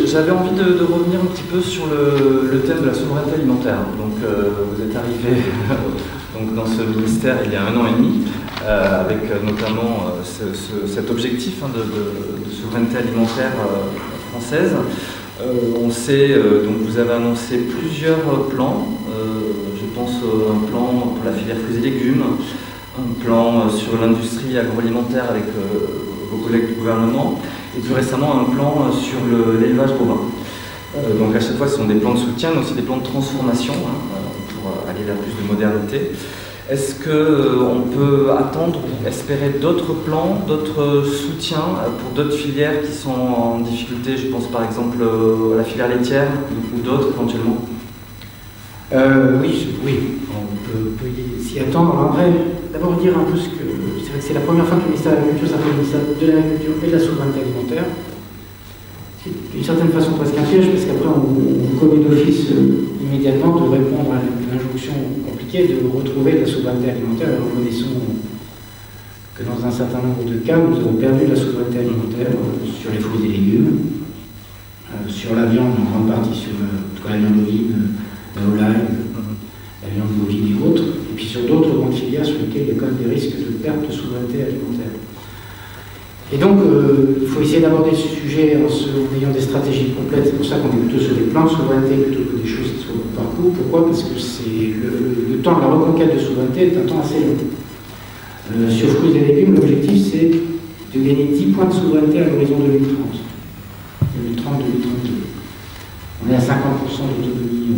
J'avais envie de revenir un petit peu sur le thème de la souveraineté alimentaire. Donc, vous êtes arrivé donc, dans ce ministère il y a 1 an et demi, avec notamment cet objectif de souveraineté alimentaire française. On sait, donc vous avez annoncé plusieurs plans. Je pense à un plan pour la filière fruits et légumes, un plan sur l'industrie agroalimentaire avec vos collègues du gouvernement, et plus récemment un plan sur l'élevage bovin. Donc à chaque fois ce sont des plans de soutien, mais aussi des plans de transformation pour aller vers plus de modernité. Est-ce qu'on peut attendre ou espérer d'autres plans, d'autres soutiens pour d'autres filières qui sont en difficulté? Je pense par exemple à la filière laitière ou d'autres éventuellement. Oui, on peut s'y attendre. En vrai, d'abord dire un peu ce que... C'est vrai que c'est la première fois que le ministère de l'Agriculture s'appelle le ministère de l'Agriculture et de la souveraineté alimentaire. C'est d'une certaine façon presque un piège, parce qu'après on commet d'office immédiatement de répondre à l'injonction compliquée de retrouver la souveraineté alimentaire. Alors, nous connaissons que dans un certain nombre de cas, nous avons perdu la souveraineté alimentaire sur les fruits et légumes, sur la viande, en grande partie sur la viande bovine, la volaille, la viande bovine et autres, et puis sur d'autres grandes filières sur lesquelles il y a quand même des risques de perte de souveraineté alimentaire. Et donc, il faut essayer d'aborder ce sujet en ayant des stratégies complètes. C'est pour ça qu'on est plutôt sur des plans de souveraineté plutôt que des choses qui soient au parcours. Pourquoi? Parce que le temps de la reconquête de souveraineté est un temps assez long. Sur fruits et légumes, l'objectif c'est de gagner 10 points de souveraineté à l'horizon 2030. 2030-2032. On est à 50% d'autonomie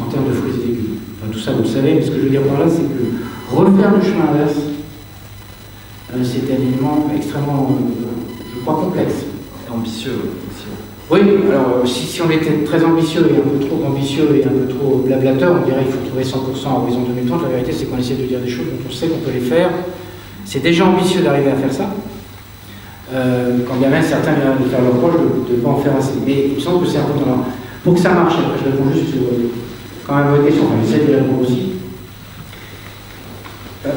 en termes de fruits et légumes. Enfin, tout ça, vous le savez, mais ce que je veux dire par là, c'est que refaire le chemin inverse, c'est un élément extrêmement, je crois, complexe. Et ambitieux aussi. Oui, alors si on était très ambitieux et un peu trop ambitieux et un peu trop blablateur, on dirait qu'il faut trouver 100% à horizon 2030. La vérité, c'est qu'on essaie de dire des choses dont on sait qu'on peut les faire. C'est déjà ambitieux d'arriver à faire ça. Quand bien même certains viennent de faire leur proche de ne pas en faire assez. Mais il me semble que c'est important. Pour que ça marche, après je réponds juste sur quand même votre question, enfin j'essaie de répondre aussi. La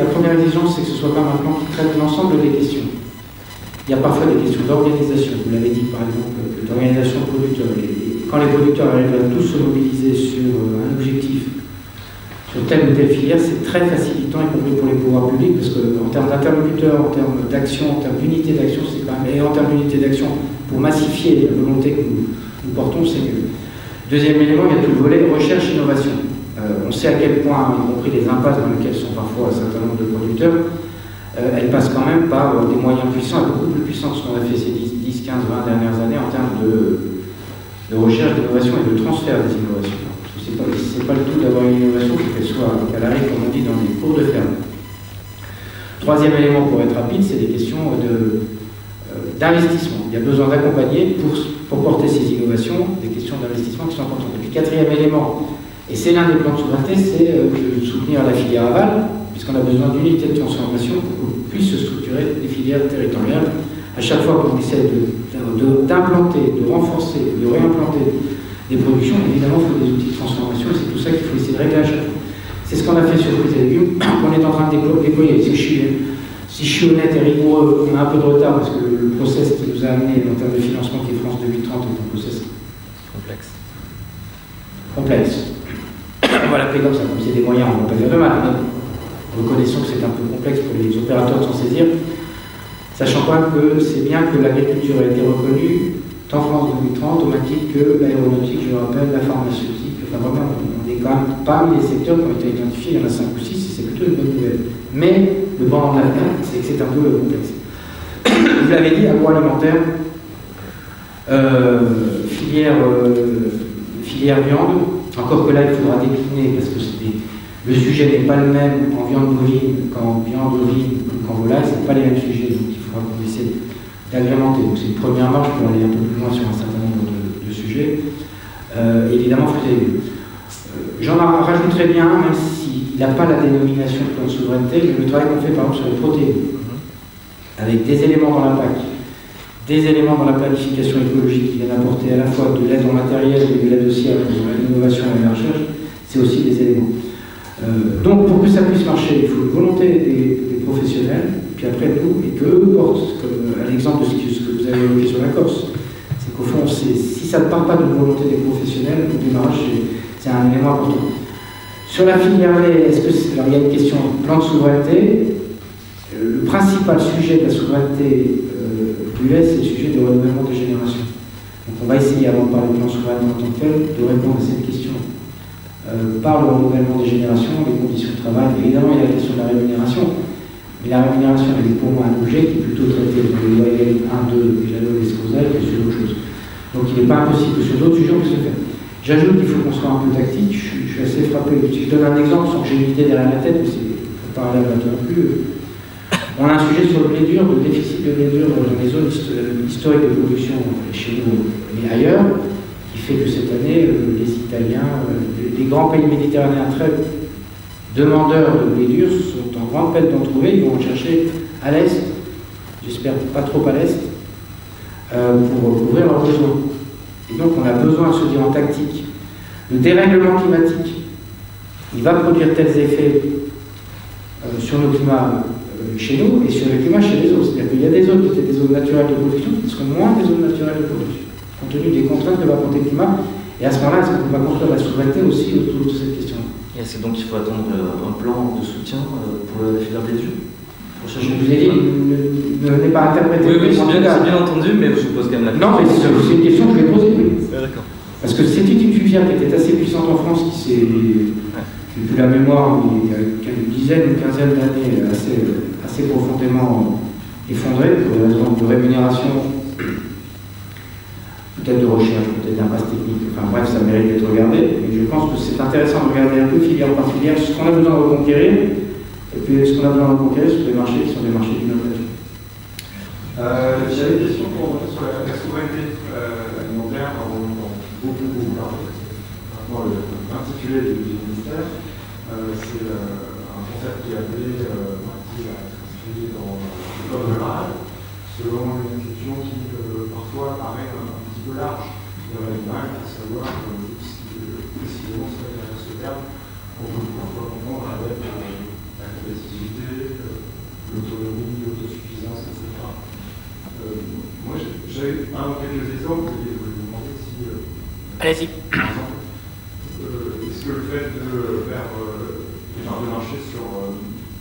première exigence, c'est que ce soit pas un plan qui traite l'ensemble des questions. Il y a parfois des questions d'organisation, vous l'avez dit par exemple, d'organisation de producteurs. Quand les producteurs arrivent à tous se mobiliser sur un objectif, sur telle ou telle filière, c'est très facilitant, y compris pour les pouvoirs publics, parce qu'en termes d'interlocuteurs, en termes d'action, en termes d'unité d'action, c'est quand même, et en termes d'unité d'action, pour massifier la volonté que nous portons, c'est mieux. Deuxième élément, il y a tout le volet recherche-innovation. On sait à quel point, y compris les impasses dans lesquelles sont parfois un certain nombre de producteurs, elles passent quand même par des moyens puissants, et beaucoup plus puissants que ce qu'on a fait ces 10, 15, 20 dernières années en termes de recherche, d'innovation et de transfert des innovations. C'est pas le tout d'avoir une innovation qu'elle soit à l'arrêt, comme on dit, dans les cours de ferme. Troisième élément pour être rapide, c'est des questions d'investissement. Il y a besoin d'accompagner pour porter ces innovations, des questions d'investissement qui sont importantes. Et puis quatrième élément, et c'est l'un des plans de souveraineté, c'est de soutenir la filière aval, puisqu'on a besoin d'unités de transformation pour qu'on puisse se structurer des filières territoriales. À chaque fois qu'on essaie d'implanter, de renforcer, de réimplanter des productions, évidemment, il faut des outils de transformation, et c'est tout ça qu'il faut essayer de régler à chaque fois. C'est ce qu'on a fait sur fruits et légumes, qu'on est en train de déployer. Si je suis honnête et rigoureux, on a un peu de retard, parce que le process qui nous a amené en termes de financement qui est France 2030 est un process complexe. On va l'appeler comme ça, comme c'est des moyens, on ne va pas dire de mal, mais reconnaissons que c'est un peu complexe pour les opérateurs de s'en saisir, sachant pas que c'est bien que l'agriculture a été reconnue en France 2030, au même titre que l'aéronautique, je le rappelle, la pharmaceutique, enfin vraiment, on est quand même parmi les secteurs qui ont été identifiés, il y en a 5 ou 6, et c'est plutôt une bonne nouvelle. Mais le banc de l'avenir, c'est que c'est un peu complexe. Vous l'avez dit, agroalimentaire, filière viande, encore que là il faudra décliner, parce que le sujet n'est pas le même en viande bovine qu'en viande bovine ou qu'en volaille, ce n'est pas les mêmes sujets, donc il faudra qu'on essaie d'agrémenter. Donc c'est une première marche pour aller un peu plus loin sur un certain nombre de sujets. Évidemment, fruits et légumes. J'en rajouterai bien, même s'il n'a pas la dénomination de plan de souveraineté, le travail qu'on fait par exemple sur les protéines, avec des éléments dans la PAC, des éléments dans la planification écologique qui viennent apporter à la fois de l'aide en matériel et de l'aide aussi à l'innovation et à la recherche, c'est aussi des éléments. Donc pour que ça puisse marcher, il faut une volonté des professionnels, puis après nous, et qu'eux portent, comme à l'exemple de ce que vous avez évoqué sur la Corse. C'est qu'au fond, si ça ne part pas de la volonté des professionnels, le démarrage, c'est un élément important. Sur la filière lait, alors il y a une question plan de souveraineté. Le principal sujet de la souveraineté du lait, c'est le sujet du renouvellement des générations. Donc on va essayer, avant de parler de plan de souveraineté en tant que tel, de répondre à cette question par le renouvellement des générations, les conditions de travail. Évidemment, il y a la question de la rémunération. Mais la rémunération, elle est pour moi un objet qui est plutôt traité dans les lois 1, 2 et la loi Escroza que sur autre chose. Donc il n'est pas impossible que sur d'autres sujets on puisse le faire. J'ajoute qu'il faut qu'on soit un peu tactique. Je suis assez frappé. Si je donne un exemple sans que j'ai une idée derrière la tête, mais c'est pas un laboratoire non plus. On a un sujet sur le blé dur, le déficit de blé dur dans les zones historiques de production chez nous et ailleurs, qui fait que cette année, les Italiens, les grands pays méditerranéens très demandeurs de blé dur sont en grande peine d'en trouver. Ils vont en chercher à l'est, j'espère pas trop à l'est, pour couvrir leurs besoins. Et donc on a besoin de se dire en tactique, le dérèglement climatique, il va produire tels effets sur nos climats chez nous et sur le climat chez les autres. C'est-à-dire qu'il y a des zones qui étaient des zones naturelles de production qui seront moins des zones naturelles de production, compte tenu des contraintes que va apporter le climat. Et à ce moment-là, est-ce qu'on va construire la souveraineté aussi autour de cette question? Et c'est donc qu'il faut attendre un plan de soutien pour la filière des yeux. Je vous ai dit, ne venez pas interpréter. Oui, c'est bien entendu, mais je vous pose quand même la question. Non, mais c'est une question que je vais poser. D'accord. Parce que c'était une filière qui était assez puissante en France, qui s'est, depuis la mémoire, il y a une dizaine, une quinzaine d'années, assez profondément effondrée pour des raisons de rémunération, peut-être de recherche, peut-être d'impasse technique. Enfin bref, ça mérite d'être regardé. Mais je pense que c'est intéressant de regarder un peu filière par filière ce qu'on a besoin de reconquérir. Et puis, ce qu'on a besoin de reconquérir sur des marchés qui sont des marchés d'innovation. J'avais une question pour revenir sur la souveraineté alimentaire. On entend beaucoup parler. Maintenant, l'intitulé du ministère, c'est un concept qui est appelé inscrit dans le code rural, selon une question qui parfois paraît un petit peu large dans l'animal, à savoir précisément ce qu'est derrière ce terme, qu'on peut parfois comprendre avec la compétitivité, l'autonomie, l'autosuffisance, etc. Moi, j'avais quelques exemples, et je voulais vous demander si, allez-y. Par exemple, est-ce que le fait de faire des parts de marché sur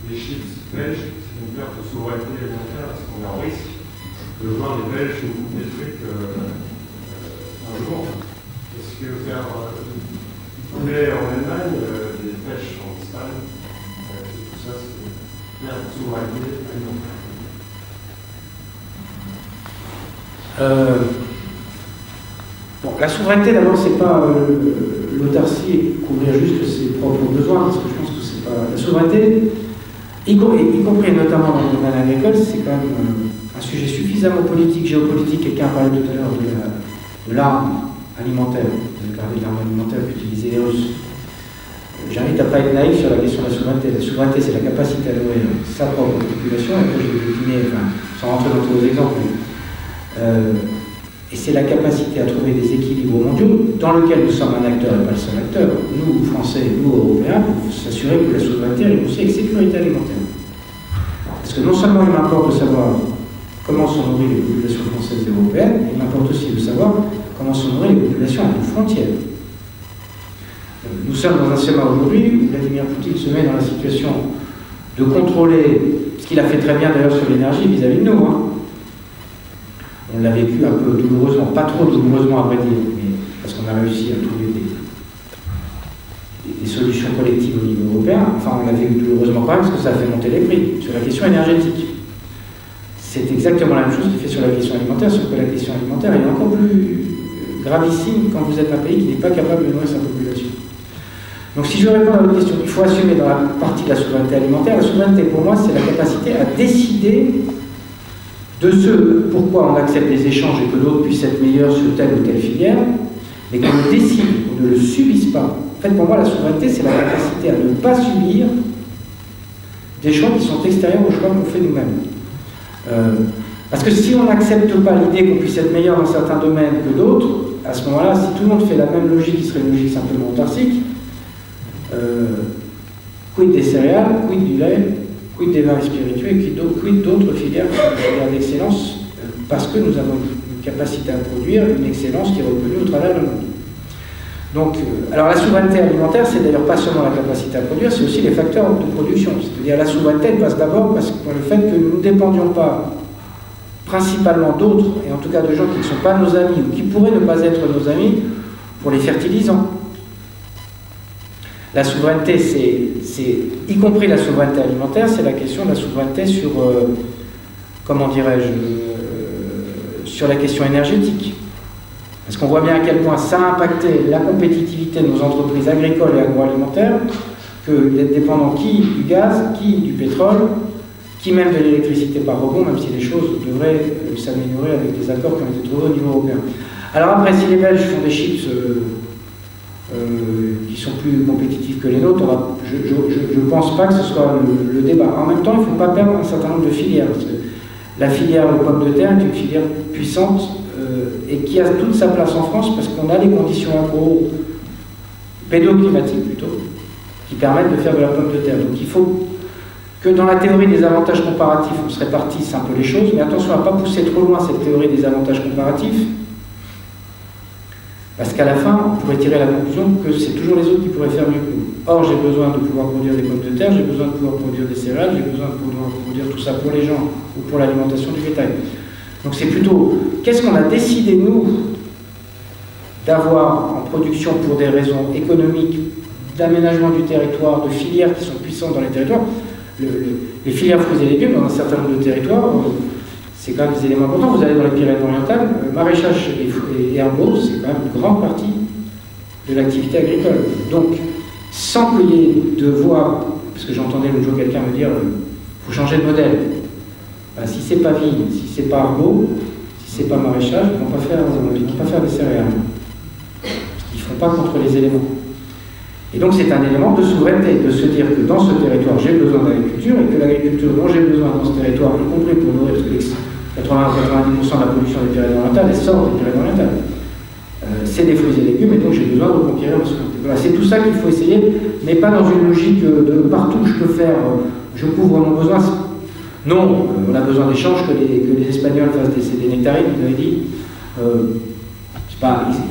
les chips belges, c'est une perte de souveraineté alimentaire? Est-ce qu'on est en risque de voir les Belges au bout des trucs un jour? Est-ce que faire du lait en Allemagne, des pêches en Espagne, tout ça, c'est une perte de souveraineté alimentaire? Bon, la souveraineté, d'abord, c'est pas l'autarcie et couvrir juste ses propres besoins, parce que je pense que c'est pas. La souveraineté, y compris notamment dans le domaine agricole, c'est quand même un sujet suffisamment politique, géopolitique. Quelqu'un parlait tout à l'heure de l'arme alimentaire, de l'arme alimentaire qu'utilisaient les Russes. J'invite à ne pas être naïf sur la question de la souveraineté. La souveraineté, c'est la capacité à nourrir sa propre population, et après je vais décliner, sans rentrer dans tous les exemples, et c'est la capacité à trouver des équilibres mondiaux dans lesquels nous sommes un acteur et pas le seul acteur, nous, Français, nous, Européens, pour s'assurer que la souveraineté est aussi avec sécurité alimentaire. Parce que non seulement il m'importe de savoir comment sont nourries les populations françaises et européennes, il m'importe aussi de savoir comment sont nourries les populations à nos frontières. Nous sommes dans un schéma aujourd'hui où Vladimir Poutine se met dans la situation de contrôler, ce qu'il a fait très bien d'ailleurs sur l'énergie vis-à-vis de nous. On l'a vécu un peu douloureusement, pas trop douloureusement à vrai dire, mais parce qu'on a réussi à trouver des solutions collectives au niveau européen. Enfin, on l'a vécu douloureusement pas parce que ça a fait monter les prix sur la question énergétique. C'est exactement la même chose qu'il fait sur la question alimentaire, sauf que la question alimentaire est encore plus gravissime quand vous êtes un pays qui n'est pas capable de nourrir sa population. Donc si je veux répondre à votre question, il faut assumer dans la partie de la souveraineté alimentaire. La souveraineté pour moi, c'est la capacité à décider de ce pourquoi on accepte les échanges et que d'autres puissent être meilleurs sur telle ou telle filière, mais qu'on le décide, qu'on ne le subisse pas. En fait, pour moi, la souveraineté, c'est la capacité à ne pas subir des choix qui sont extérieurs aux choix qu'on fait nous-mêmes. Parce que si on n'accepte pas l'idée qu'on puisse être meilleur dans certains domaines que d'autres, à ce moment-là, si tout le monde fait la même logique, qui serait une logique simplement autarcique, quid des céréales, quid du lait, quid des vins spiritueux et quid d'autres filières d'excellence, parce que nous avons une capacité à produire, une excellence qui est reconnue au travers du monde. Donc, alors la souveraineté alimentaire, c'est d'ailleurs pas seulement la capacité à produire, c'est aussi les facteurs de production. C'est-à-dire la souveraineté elle passe d'abord par le fait que nous ne dépendions pas principalement d'autres, et en tout cas de gens qui ne sont pas nos amis ou qui pourraient ne pas être nos amis, pour les fertilisants. La souveraineté, c'est y compris la souveraineté alimentaire, c'est la question de la souveraineté sur, comment dirais-je, sur la question énergétique. Parce qu'on voit bien à quel point ça a impacté la compétitivité de nos entreprises agricoles et agroalimentaires, que d'être dépendant qui du gaz, qui du pétrole, qui même de l'électricité par rebond, même si les choses devraient s'améliorer avec des accords qui ont été trouvés au niveau européen. Alors après, si les Belges font des chips qui sont plus compétitifs que les nôtres, je ne pense pas que ce soit le débat. En même temps, il ne faut pas perdre un certain nombre de filières. Parce que la filière de pommes de terre est une filière puissante et qui a toute sa place en France parce qu'on a les conditions pédoclimatiques plutôt, qui permettent de faire de la pomme de terre. Donc il faut que dans la théorie des avantages comparatifs, on se répartisse un peu les choses, mais attention à ne pas pousser trop loin cette théorie des avantages comparatifs, parce qu'à la fin, on pourrait tirer la conclusion que c'est toujours les autres qui pourraient faire mieux que nous. Or, j'ai besoin de pouvoir produire des pommes de terre, j'ai besoin de pouvoir produire des céréales, j'ai besoin de pouvoir produire tout ça pour les gens ou pour l'alimentation du bétail. Donc c'est plutôt, qu'est-ce qu'on a décidé, nous, d'avoir en production pour des raisons économiques, d'aménagement du territoire, de filières qui sont puissantes dans les territoires. Les filières fruits et légumes, dans un certain nombre de territoires, c'est quand même des éléments importants. Vous allez dans les Pyrénées-Orientales, maraîchage et herbaux, c'est quand même une grande partie de l'activité agricole. Donc, sans qu'il y ait de voix, parce que j'entendais l'autre jour quelqu'un me dire il faut changer de modèle. Ben, si c'est pas vigne, si c'est pas herbaux, si c'est pas maraîchage, ils ne vont pas faire des céréales. Ils ne feront pas contre les éléments. Et donc c'est un élément de souveraineté, de se dire que dans ce territoire j'ai besoin d'agriculture et que l'agriculture dont j'ai besoin dans ce territoire, y compris pour nourrir, parce que 80-90% de la production des Pyrénées-Orientales, elle sort des Pyrénées-Orientales. C'est des fruits et légumes et donc j'ai besoin de reconquérir ma souveraineté. Voilà, c'est tout ça qu'il faut essayer, mais pas dans une logique de partout où je peux faire, je couvre mon besoin. Non, on a besoin d'échanges, que les Espagnols fassent des nectarines, vous avez dit.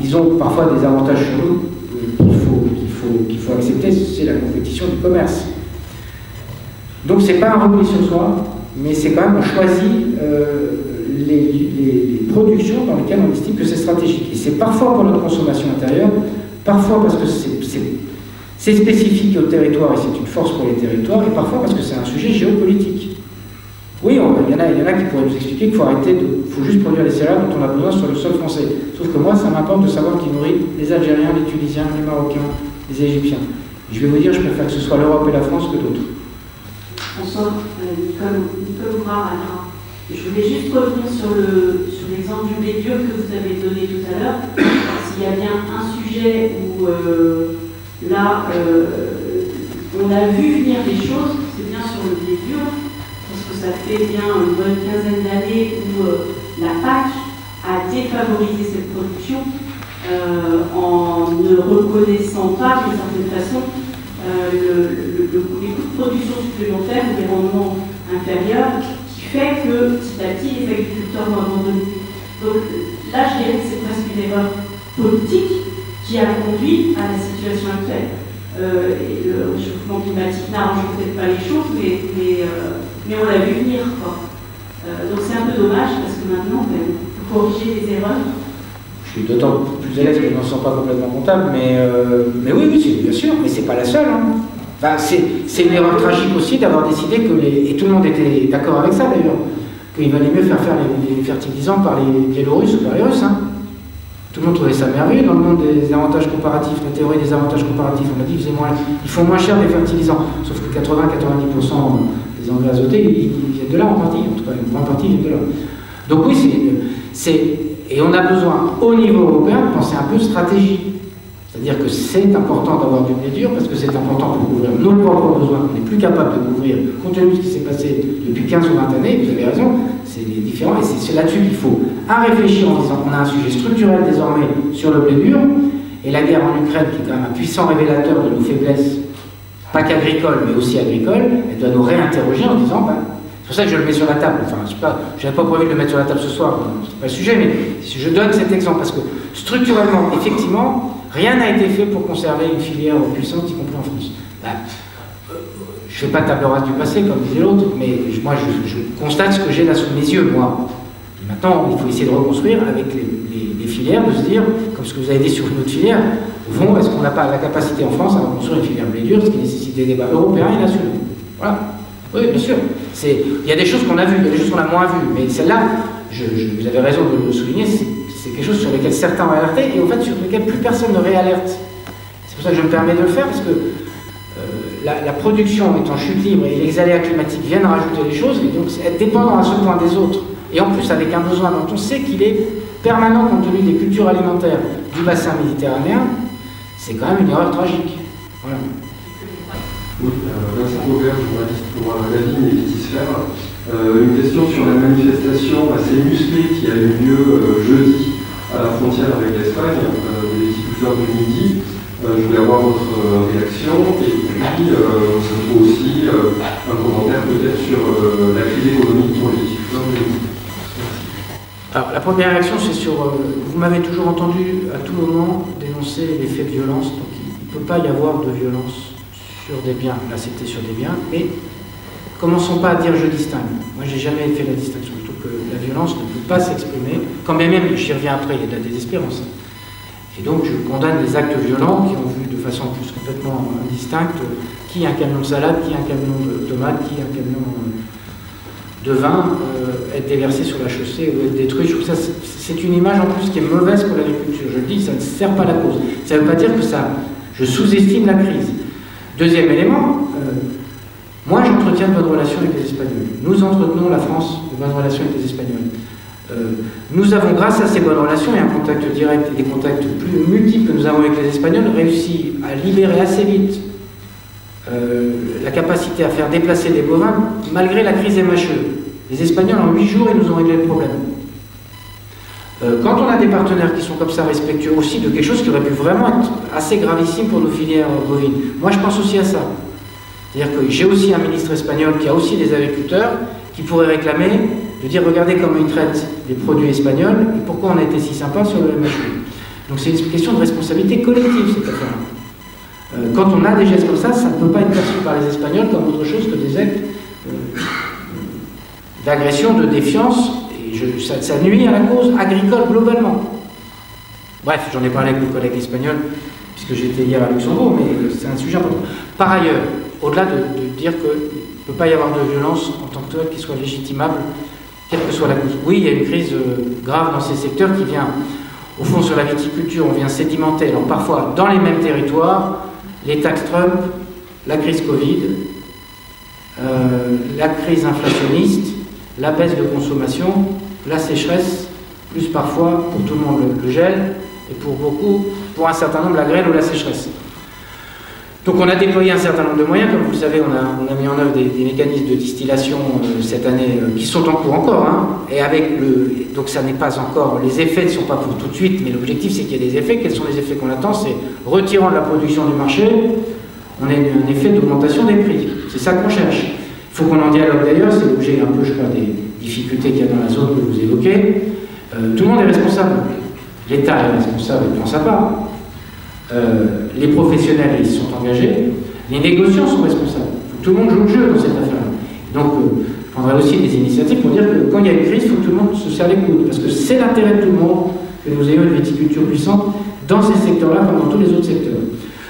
Ils ont parfois des avantages sur nous qu'il faut accepter, c'est la compétition du commerce. Donc c'est pas un repli sur soi, mais c'est quand même on choisit les productions dans lesquelles on estime que c'est stratégique. Et c'est parfois pour notre consommation intérieure, parfois parce que c'est spécifique au territoire et c'est une force pour les territoires, et parfois parce que c'est un sujet géopolitique. Oui, il y en a qui pourraient nous expliquer qu'il faut arrêter faut juste produire les céréales dont on a besoin sur le sol français. Sauf que moi, ça m'importe de savoir qui nourrit les Algériens, les Tunisiens, les Marocains, les Égyptiens. Et je vais vous dire, je préfère que ce soit l'Europe et la France que d'autres. Bonsoir, Nicole Ouvrard. Je voulais juste revenir sur l'exemple du blé dur que vous avez donné tout à l'heure. S'il y a bien un sujet où là, on a vu venir des choses, c'est bien sur le blé dur. Parce que ça fait bien une bonne quinzaine d'années où la PAC a défavorisé cette production en ne reconnaissant pas, d'une certaine façon, les coûts de production supplémentaires ou des rendements inférieurs, qui fait que petit à petit les agriculteurs vont abandonner. Donc là, je dirais que c'est presque une erreur politique qui a conduit à la situation actuelle. Et le réchauffement climatique n'arrange peut-être pas les choses, mais on l'a vu venir, quoi. Donc c'est un peu dommage parce que maintenant, on peut corriger les erreurs. Je suis d'autant plus à l'aise que je n'en sens pas complètement comptable, mais oui, bien sûr, mais c'est pas la seule. Hein. Enfin, c'est une erreur tragique aussi d'avoir décidé que et tout le monde était d'accord avec ça d'ailleurs, qu'il valait mieux faire les fertilisants par les Biélorusses ou par les Russes. Hein. Tout le monde trouvait ça merveilleux dans le monde des avantages comparatifs, la théorie des avantages comparatifs. On a dit qu'ils font moins cher les fertilisants, sauf que 80-90% des engrais azotés, ils viennent de là en partie, en tout cas une grande partie viennent de là. Donc oui, et on a besoin au niveau européen de penser un peu stratégie. C'est-à-dire que c'est important d'avoir du blé dur parce que c'est important pour couvrir nos propres besoins qu'on n'est plus capable de couvrir compte tenu de ce qui s'est passé depuis 15 ou 20 années, vous avez raison, c'est différent et c'est là-dessus qu'il faut réfléchir en disant qu'on a un sujet structurel désormais sur le blé dur et la guerre en Ukraine qui est quand même un puissant révélateur de nos faiblesses pas qu'agricole, mais aussi agricole, elle doit nous réinterroger en disant, c'est pour ça que je le mets sur la table, enfin, je n'avais pas prévu de le mettre sur la table ce soir, c'est pas le sujet, mais je donne cet exemple, parce que structurellement, effectivement, rien n'a été fait pour conserver une filière puissante, y compris en France. Je ne fais pas table rase du passé, comme disait l'autre, mais moi, je constate ce que j'ai là sous mes yeux, moi. Et maintenant, il faut essayer de reconstruire avec les filières, de se dire, comme ce que vous avez dit sur une autre filière, au fond, est-ce qu'on n'a pas la capacité en France à reconstruire une filière blé dur, ce qui nécessite des débats européens et nationaux. Voilà. Oui, bien sûr. Il y a des choses qu'on a vues, il y a des choses qu'on a moins vues, mais celle-là, vous avez raison de le souligner, c'est quelque chose sur lequel certains ont alerté et en fait sur lequel plus personne ne réalerte. C'est pour ça que je me permets de le faire, parce que la production est en chute libre et les aléas climatiques viennent rajouter des choses, et donc être dépendant à ce point des autres, et en plus avec un besoin dont on sait qu'il est permanent compte tenu des cultures alimentaires du bassin méditerranéen, c'est quand même une erreur tragique. Voilà. Oui, Vincent Robert, journaliste pour La Vigne et Vitisphère. Une question sur la manifestation assez musclée qui a eu lieu jeudi à la frontière avec l'Espagne, des viticulteurs du Midi. Je voulais avoir votre réaction et puis on se trouve aussi un commentaire peut-être sur la crise économique pour les viticulteurs du Midi. Alors la première réaction c'est sur, vous m'avez toujours entendu à tout moment dénoncer les faits de violence, donc il ne peut pas y avoir de violence sur des biens, là c'était sur des biens, mais commençons pas à dire je distingue. Moi j'ai jamais fait la distinction, je trouve que la violence ne peut pas s'exprimer, quand bien même, j'y reviens après, il y a de la désespérance. Et donc je condamne les actes violents qui ont vu de façon plus complètement indistincte qui un camion de salade, qui un camion de tomates, qui un camion de vin être déversé sur la chaussée ou être détruit. Je trouve que ça c'est une image en plus qui est mauvaise pour l'agriculture. Je le dis, ça ne sert pas la cause. Ça ne veut pas dire que je sous-estime la crise. Deuxième élément, moi j'entretiens de bonnes relations avec les Espagnols. Nous entretenons, la France, de bonnes relations avec les Espagnols. Nous avons, grâce à ces bonnes relations et un contact direct et des contacts plus multiples que nous avons avec les Espagnols, réussi à libérer assez vite la capacité à faire déplacer des bovins malgré la crise MHE. Les Espagnols, en 8 jours, ils nous ont réglé le problème. Quand on a des partenaires qui sont comme ça respectueux aussi de quelque chose qui aurait pu vraiment être assez gravissime pour nos filières bovines, moi je pense aussi à ça. C'est-à-dire que j'ai aussi un ministre espagnol qui a aussi des agriculteurs qui pourraient réclamer de dire regardez comment ils traitent les produits espagnols et pourquoi on a été si sympa sur le MHE. Donc c'est une question de responsabilité collective cette affaire-là. Quand on a des gestes comme ça ne peut pas être perçu par les Espagnols comme autre chose que des actes d'agression, de défiance. Ça nuit à la cause agricole globalement. Bref, j'en ai parlé avec mon collègue espagnol, puisque j'étais hier à Luxembourg, mais c'est un sujet important. Par ailleurs, au-delà de dire qu'il ne peut pas y avoir de violence en tant que telle qui soit légitimable, quelle que soit la cause. Oui, il y a une crise grave dans ces secteurs qui vient, au fond, sur la viticulture, on vient sédimenter, alors parfois dans les mêmes territoires, les taxes Trump, la crise Covid, la crise inflationniste, la baisse de consommation, la sécheresse, plus parfois, pour tout le monde, le gel, et pour beaucoup, pour un certain nombre, la grêle ou la sécheresse. Donc on a déployé un certain nombre de moyens, comme vous le savez, on a mis en œuvre des mécanismes de distillation cette année, qui sont en cours encore, hein, et avec donc ça n'est pas encore, les effets ne sont pas pour tout de suite, mais l'objectif c'est qu'il y ait des effets. Quels sont les effets qu'on attend? C'est retirant de la production du marché, on a un effet d'augmentation des prix, c'est ça qu'on cherche. Il faut qu'on en dialogue d'ailleurs, c'est l'objet un peu, je crois, des difficultés qu'il y a dans la zone que vous évoquez. Tout le monde est responsable. L'État est responsable, il prend sa part. Les professionnels, ils se sont engagés. Les négociants sont responsables. Tout le monde joue le jeu dans cette affaire-là. Donc, je prendrai aussi des initiatives pour dire que quand il y a une crise, il faut que tout le monde se serre les coudes. Parce que c'est l'intérêt de tout le monde que nous ayons une viticulture puissante dans ces secteurs-là comme dans tous les autres secteurs.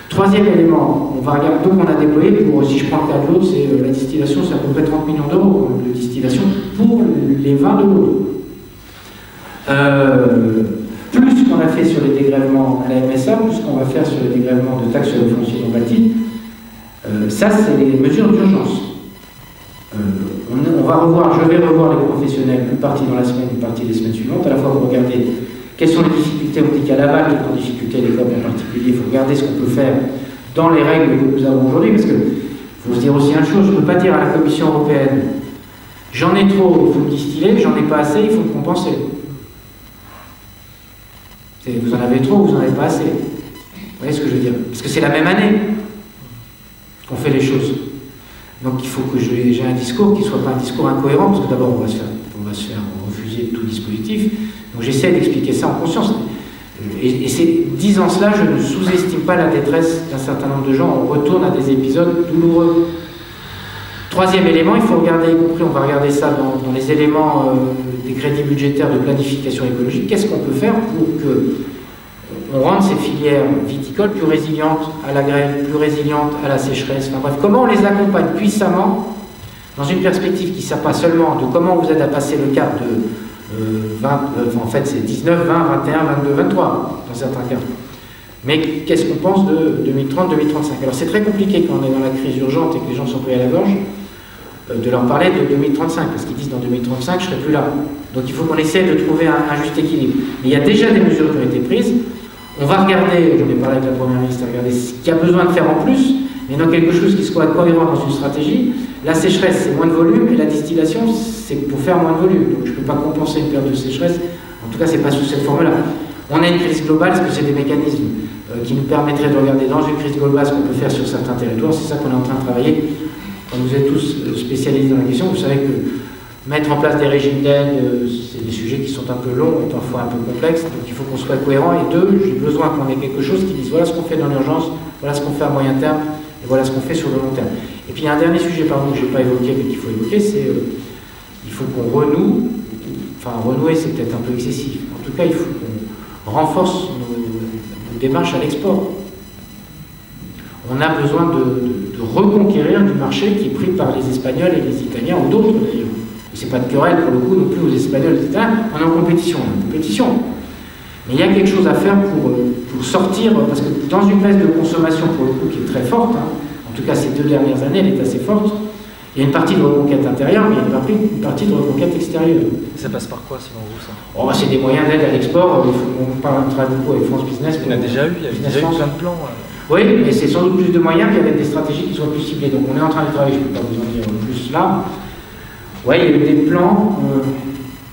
Troisième élément, on va regarder, donc on a déployé pour, si je prends le cas de l'autre, c'est la distillation, c'est à peu près 30 millions d'euros de distillation pour les vins de l'eau. Plus qu'on a fait sur les dégrèvements à la MSA, plus qu'on va faire sur les dégrèvements de taxes sur le foncier non bâti, ça c'est les mesures d'urgence. Je vais revoir les professionnels, une partie dans la semaine, une partie les semaines suivantes, à la fois pour regarder quelles sont les difficultés, on dit qu'à Laval, qui est en difficulté, les COP en particulier, il faut regarder ce qu'on peut faire dans les règles que nous avons aujourd'hui, parce qu'il faut se dire aussi une chose, je ne peux pas dire à la Commission européenne, j'en ai trop, il faut me distiller, j'en ai pas assez, il faut me compenser. Vous en avez trop, vous n'en avez pas assez. Vous voyez ce que je veux dire? Parce que c'est la même année. qu'on fait les choses. Donc il faut que j'ai un discours qui ne soit pas un discours incohérent, parce que d'abord on va se faire refuser tout dispositif. Donc j'essaie d'expliquer ça en conscience. Et disant cela, je ne sous-estime pas la détresse d'un certain nombre de gens. On retourne à des épisodes douloureux. Troisième élément, il faut regarder, y compris, on va regarder ça dans les éléments des crédits budgétaires de planification écologique. Qu'est-ce qu'on peut faire pour que on rende ces filières viticoles plus résilientes à la grêle, plus résilientes à la sécheresse. Enfin bref, comment on les accompagne puissamment dans une perspective qui ne sert pas seulement de comment on vous aide à passer le cap de en fait c'est 19, 20, 21, 22, 23 dans certains cas. Mais qu'est-ce qu'on pense de 2030, 2035? Alors c'est très compliqué quand on est dans la crise urgente et que les gens sont pris à la gorge de leur parler de 2035, parce qu'ils disent dans 2035 je ne serai plus là. Donc il faut qu'on essaie de trouver un juste équilibre. Mais il y a déjà des mesures qui ont été prises. On va regarder, j'en ai parlé avec la Première ministre, regarder ce qu'il y a besoin de faire en plus, mais dans quelque chose qui soit cohérent dans une stratégie. La sécheresse, c'est moins de volume, et la distillation, c'est pour faire moins de volume. Donc je ne peux pas compenser une perte de sécheresse, en tout cas, c'est pas sous cette forme-là. On a une crise globale, est-ce que c'est des mécanismes qui nous permettraient de regarder dans une crise globale ce qu'on peut faire sur certains territoires? C'est ça qu'on est en train de travailler. Comme vous êtes tous spécialisés dans la question, vous savez que mettre en place des régimes d'aide, c'est des sujets qui sont un peu longs et parfois un peu complexes, donc il faut qu'on soit cohérent. Et deux, j'ai besoin qu'on ait quelque chose qui dise voilà ce qu'on fait dans l'urgence, voilà ce qu'on fait à moyen terme, et voilà ce qu'on fait sur le long terme. Et puis il y a un dernier sujet, pardon, que je n'ai pas évoqué, mais qu'il faut évoquer, c'est il faut qu'on renoue, enfin renouer c'est peut-être un peu excessif, en tout cas il faut qu'on renforce nos démarches à l'export. On a besoin de reconquérir du marché qui est pris par les Espagnols et les Italiens, ou d'autres d'ailleurs. C'est pas de querelle pour le coup non plus aux Espagnols, etc. On est en compétition, Mais il y a quelque chose à faire pour sortir, parce que dans une baisse de consommation pour le coup qui est très forte, hein, en tout cas ces 2 dernières années, elle est assez forte, il y a une partie de reconquête intérieure, mais il y a une partie de reconquête extérieure. Ça passe par quoi selon vous ça? Oh, c'est des moyens d'aide à l'export, on travaille beaucoup avec France Business. Il y en a déjà eu, il y a déjà eu plein de plans. Oui, mais c'est sans doute plus de moyens, puis avec des stratégies qui soient plus ciblées. Donc on est en train de travailler, je ne peux pas vous en dire plus là. Oui, il y a eu des plans.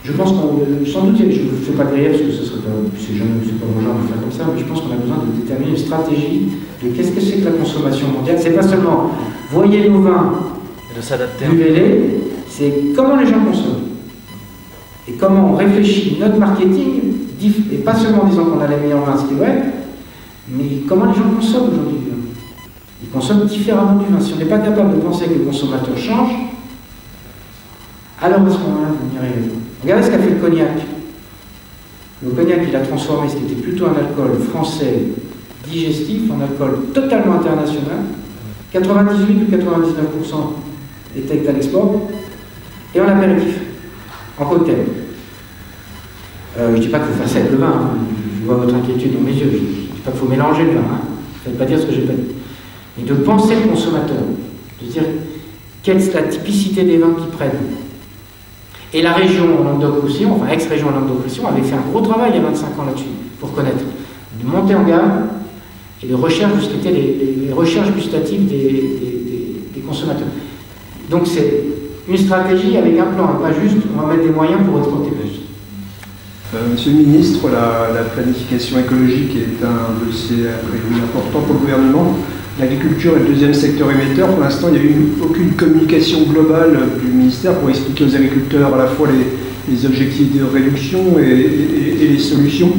Je pense qu'on. Sans doute, je ne fais pas de grief parce que ce serait pas. C'est pas mon genre de faire comme ça, mais je pense qu'on a besoin de déterminer une stratégie de qu'est-ce que c'est que la consommation mondiale. C'est pas seulement voyez nos vins, de s'adapter. Buvez-les, c'est comment les gens consomment. Et comment on réfléchit notre marketing, et pas seulement en disant qu'on a les meilleurs vins, ce qui est vrai, mais comment les gens consomment aujourd'hui du vin. Ils consomment différemment du vin. Si on n'est pas capable de penser que le consommateur change, alors à ce moment-là, vous n'y arrivez pas. Regardez ce qu'a fait le cognac. Le cognac, il a transformé ce qui était plutôt un alcool français digestif en alcool totalement international. 98 ou 99% était à l'export. Et en apéritif, en cocktail. Je ne dis pas qu'il faut faire ça avec le vin. Hein. Je vois votre inquiétude dans mes yeux. Je ne dis pas qu'il faut mélanger le vin. Hein. Ne faites pas dire ce que j'ai pas dit. Mais de penser le consommateur. De dire quelle est la typicité des vins qu'ils prennent. Et la région Languedoc-Roussillon, enfin ex-région Languedoc-Roussillon, avait fait un gros travail il y a 25 ans là-dessus, pour connaître, de monter en gamme et de recherche de ce qu'étaient les recherches gustatives des consommateurs. Donc c'est une stratégie avec un plan, pas juste on va mettre des moyens pour exporter plus. Monsieur le ministre, la planification écologique est un dossier important pour le gouvernement. L'agriculture est le deuxième secteur émetteur. Pour l'instant, il n'y a eu aucune communication globale du ministère pour expliquer aux agriculteurs à la fois les objectifs de réduction et les solutions.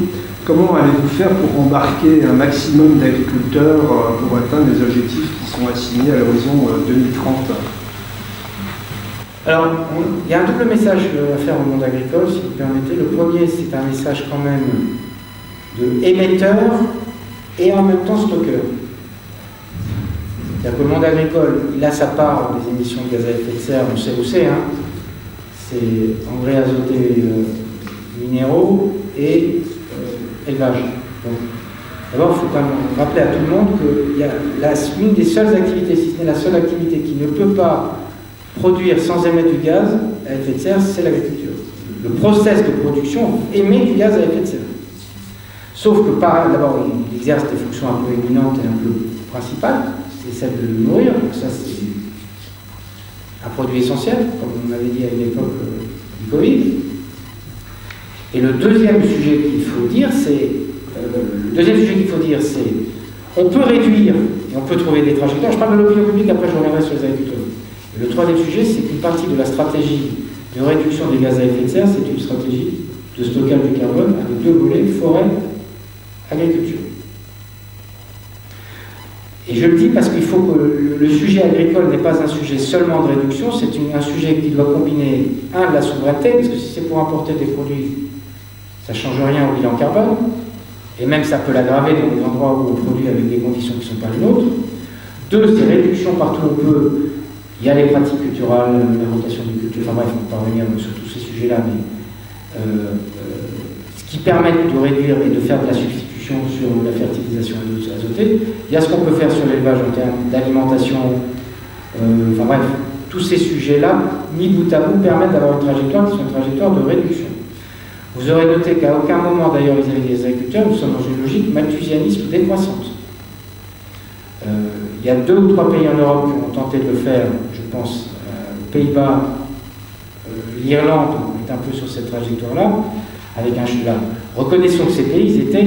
Comment allez-vous faire pour embarquer un maximum d'agriculteurs pour atteindre les objectifs qui sont assignés à l'horizon 2030 ? Alors, il y a un double message à faire au monde agricole, si vous permettez. Le premier, c'est un message quand même de émetteur et en même temps stockeur. C'est-à-dire que le monde agricole, il a sa part des émissions de gaz à effet de serre, on sait où c'est, hein. C'est engrais azotés minéraux et élevage. D'abord, il faut quand même rappeler à tout le monde que l'une des seules activités, si ce n'est la seule activité qui ne peut pas produire sans émettre du gaz à effet de serre, c'est l'agriculture. Le process de production émet du gaz à effet de serre. Sauf que d'abord, il exerce des fonctions un peu éminentes et un peu principales. C'est celle de le nourrir, donc ça c'est un produit essentiel, comme on avait dit à une époque du Covid. Et le deuxième sujet qu'il faut dire, c'est On peut réduire, et on peut trouver des trajectoires. Je parle de l'opinion publique, après je reviendrai sur les agriculteurs. Et le troisième sujet, c'est qu'une partie de la stratégie de réduction des gaz à effet de serre, c'est une stratégie de stockage du carbone avec deux volets, forêt, agriculture. Et je le dis parce qu'il faut que le sujet agricole n'est pas un sujet seulement de réduction, c'est un sujet qui doit combiner, de la souveraineté, parce que si c'est pour importer des produits, ça ne change rien au bilan carbone, et même ça peut l'aggraver dans des endroits où on produit avec des conditions qui ne sont pas les nôtres. Deux, c'est réduction partout où on peut. Il y a les pratiques culturales, la rotation des cultures, enfin bref, on peut revenir sur tous ces sujets-là, mais ce qui permet de réduire et de faire de la substitution sur la fertilisation azotée. Il y a ce qu'on peut faire sur l'élevage en termes d'alimentation, enfin bref, tous ces sujets-là, mis bout à bout, permettent d'avoir une trajectoire qui soit une trajectoire de réduction. Vous aurez noté qu'à aucun moment, d'ailleurs, vis-à-vis des agriculteurs, nous sommes dans une logique malthusianiste décroissante. Il y a 2 ou 3 pays en Europe qui ont tenté de le faire, je pense, aux Pays-Bas, l'Irlande est un peu sur cette trajectoire-là, avec la reconnaissons que ces pays étaient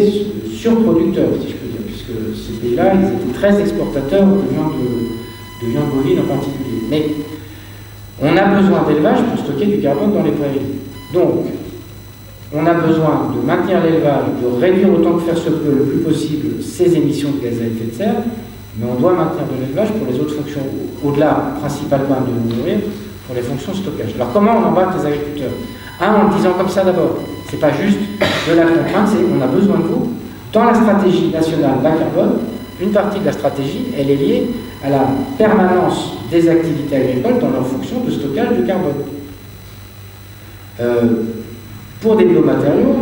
surproducteurs, si je peux dire, puisque ces pays-là, ils étaient très exportateurs de viande bovine en particulier. Mais on a besoin d'élevage pour stocker du carbone dans les prairies. Donc, on a besoin de maintenir l'élevage, de réduire autant que faire se peut le plus possible ces émissions de gaz à effet de serre, mais on doit maintenir de l'élevage pour les autres fonctions, au-delà principalement de nous nourrir, pour les fonctions de stockage. Alors comment on embarque les agriculteurs? En le disant comme ça d'abord, c'est pas juste de la contrainte, c'est on a besoin de vous. Dans la stratégie nationale bas carbone, une partie de la stratégie, elle est liée à la permanence des activités agricoles dans leur fonction de stockage de carbone. Pour des biomatériaux,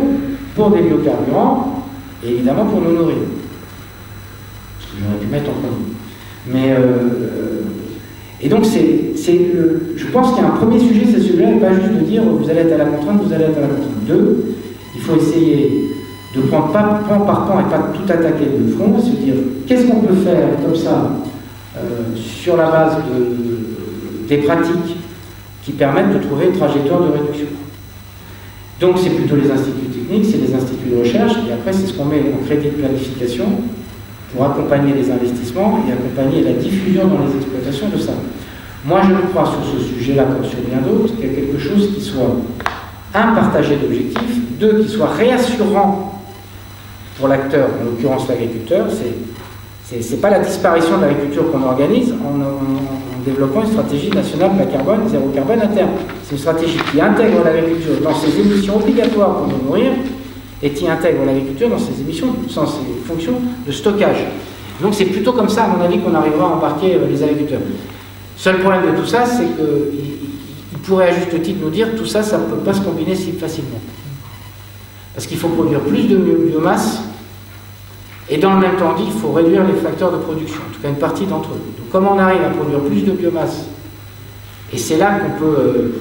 pour des biocarburants, et évidemment pour nous nourrir. J'aurais pu mettre en premier. Mais, et donc, je pense qu'il y a un premier sujet, c'est celui-là, et pas juste de dire vous allez être à la contrainte, vous allez être à la contrainte. 2, il faut essayer de prendre pas pan par pan et pas tout attaquer de front, et se dire qu'est-ce qu'on peut faire comme ça, sur la base des pratiques qui permettent de trouver une trajectoire de réduction. Donc c'est plutôt les instituts techniques, c'est les instituts de recherche, et après c'est ce qu'on met en crédit de planification pour accompagner les investissements et accompagner la diffusion dans les exploitations de ça. Moi je crois sur ce sujet-là, comme sur bien d'autres, qu'il y a quelque chose qui soit, partagé d'objectifs, 2, qui soit réassurant pour l'acteur, en l'occurrence l'agriculteur. C'est pas la disparition de l'agriculture qu'on organise en développant une stratégie nationale bas carbone, zéro carbone à terme. C'est une stratégie qui intègre l'agriculture dans ses émissions obligatoires pour nous nourrir et qui intègre l'agriculture dans ses émissions, dans ses fonctions de stockage. Donc c'est plutôt comme ça, à mon avis, qu'on arrivera à embarquer les agriculteurs. Seul problème de tout ça, c'est qu'ils pourraient à juste titre nous dire tout ça, ça ne peut pas se combiner si facilement. Parce qu'il faut produire plus de biomasse, et dans le même temps dit, il faut réduire les facteurs de production, en tout cas une partie d'entre eux. Donc comment on arrive à produire plus de biomasse? Et c'est là qu'on peut...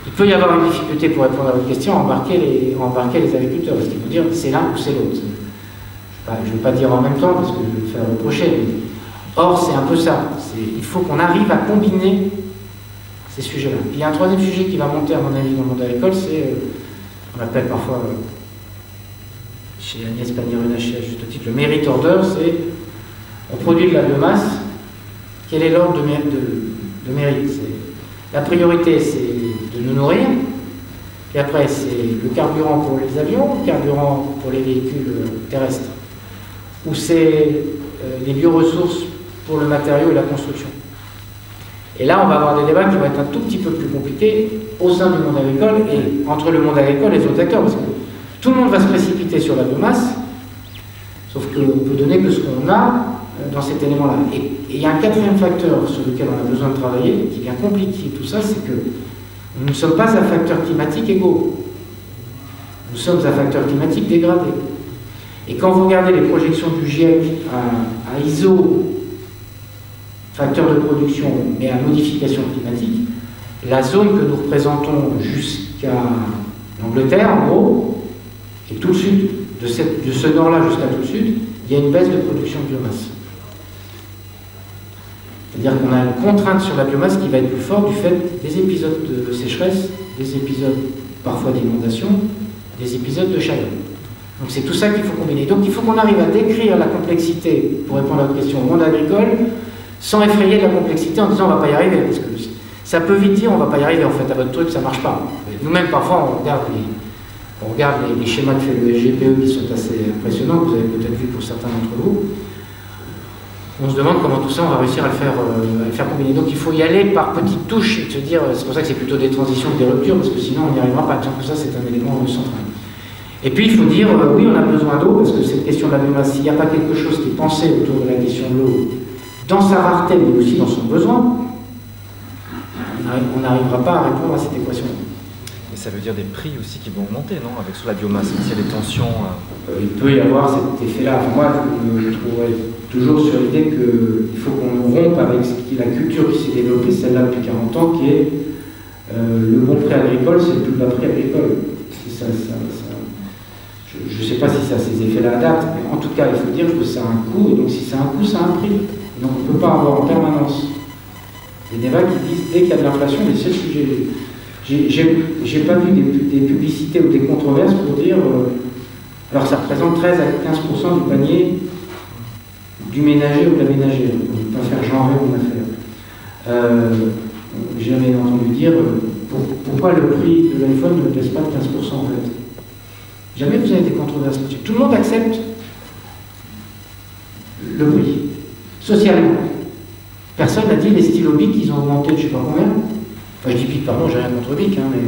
il peut y avoir une difficulté pour répondre à votre question, embarquer les agriculteurs, parce qu'ils vont dire c'est l'un ou c'est l'autre. Je ne veux pas dire en même temps, parce que je vais me faire reprocher. Mais... Or, c'est un peu ça. Il faut qu'on arrive à combiner ces sujets-là. Il y a un troisième sujet qui va monter, à mon avis, dans le monde agricole, c'est, on l'appelle parfois... chez Agnès Pannier-Runacher, à juste titre, le merit order, c'est on produit de la biomasse, quel est l'ordre de mérite? La priorité, c'est de nous nourrir, et après, c'est le carburant pour les avions, le carburant pour les véhicules terrestres, ou c'est les bioressources pour le matériau et la construction. Et là, on va avoir des débats qui vont être un tout petit peu plus compliqués au sein du monde agricole et entre le monde agricole et les autres acteurs, parce que tout le monde va se précipiter sur la biomasse, sauf qu'on peut donner que ce qu'on a dans cet élément-là. Et il y a un quatrième facteur sur lequel on a besoin de travailler, qui vient compliquer tout ça, c'est que nous ne sommes pas à facteurs climatiques égaux. Nous sommes à facteurs climatiques dégradés. Et quand vous regardez les projections du GIEC à ISO, facteur de production, mais à modification climatique, la zone que nous représentons jusqu'à l'Angleterre, en gros, et tout le sud, de ce nord-là jusqu'à tout le sud, il y a une baisse de production de biomasse. C'est-à-dire qu'on a une contrainte sur la biomasse qui va être plus forte du fait des épisodes de sécheresse, des épisodes parfois d'inondation, des épisodes de chaleur. Donc c'est tout ça qu'il faut combiner. Donc il faut qu'on arrive à décrire la complexité, pour répondre à votre question, au monde agricole, sans effrayer de la complexité en disant on ne va pas y arriver. Parce que ça peut vite dire on ne va pas y arriver, en fait, à votre truc, ça ne marche pas. Nous-mêmes, parfois, on regarde les schémas que fait le SGPE qui sont assez impressionnants, que vous avez peut-être vu pour certains d'entre vous. On se demande comment tout ça, on va réussir à le faire combiner. Donc il faut y aller par petites touches et se dire, c'est pour ça que c'est plutôt des transitions que des ruptures, parce que sinon on n'y arrivera pas. Tant que ça, c'est un élément central. Et puis il faut dire, oui, on a besoin d'eau, parce que cette question de la biomasse, s'il n'y a pas quelque chose qui est pensé autour de la question de l'eau, dans sa rareté, mais aussi dans son besoin, on n'arrivera pas à répondre à cette équation. Et ça veut dire des prix aussi qui vont augmenter, non? Avec sur la biomasse, s'il y a des tensions. Il peut y avoir cet effet-là. Enfin, moi, je trouverais toujours sur l'idée qu'il faut qu'on rompe avec ce qui est la culture qui s'est développée, celle-là depuis 40 ans, qui est le bon prix agricole, c'est le plus bas prix agricole. Je ne sais pas si ça a ces effets-là à date, mais en tout cas, il faut dire que ça a un coût, et donc si ça a un coût, ça a un prix. Et donc on ne peut pas avoir en permanence des débats qui disent dès qu'il y a de l'inflation, les seuls sujets. J'ai pas vu des publicités ou des controverses pour dire alors ça représente 13 à 15% du panier du ménager ou de la ménagère. On ne peut pas faire genrer mon affaire. J'ai jamais entendu dire pourquoi le prix de l'iPhone ne baisse pas de 15% en fait. Jamais vous avez des controverses là-dessus. Tout le monde accepte le prix, socialement. Personne n'a dit les stylos BIC, ils ont augmenté de je ne sais pas combien. Enfin, je dis BIC, pardon, j'ai rien contre BIC, hein, mais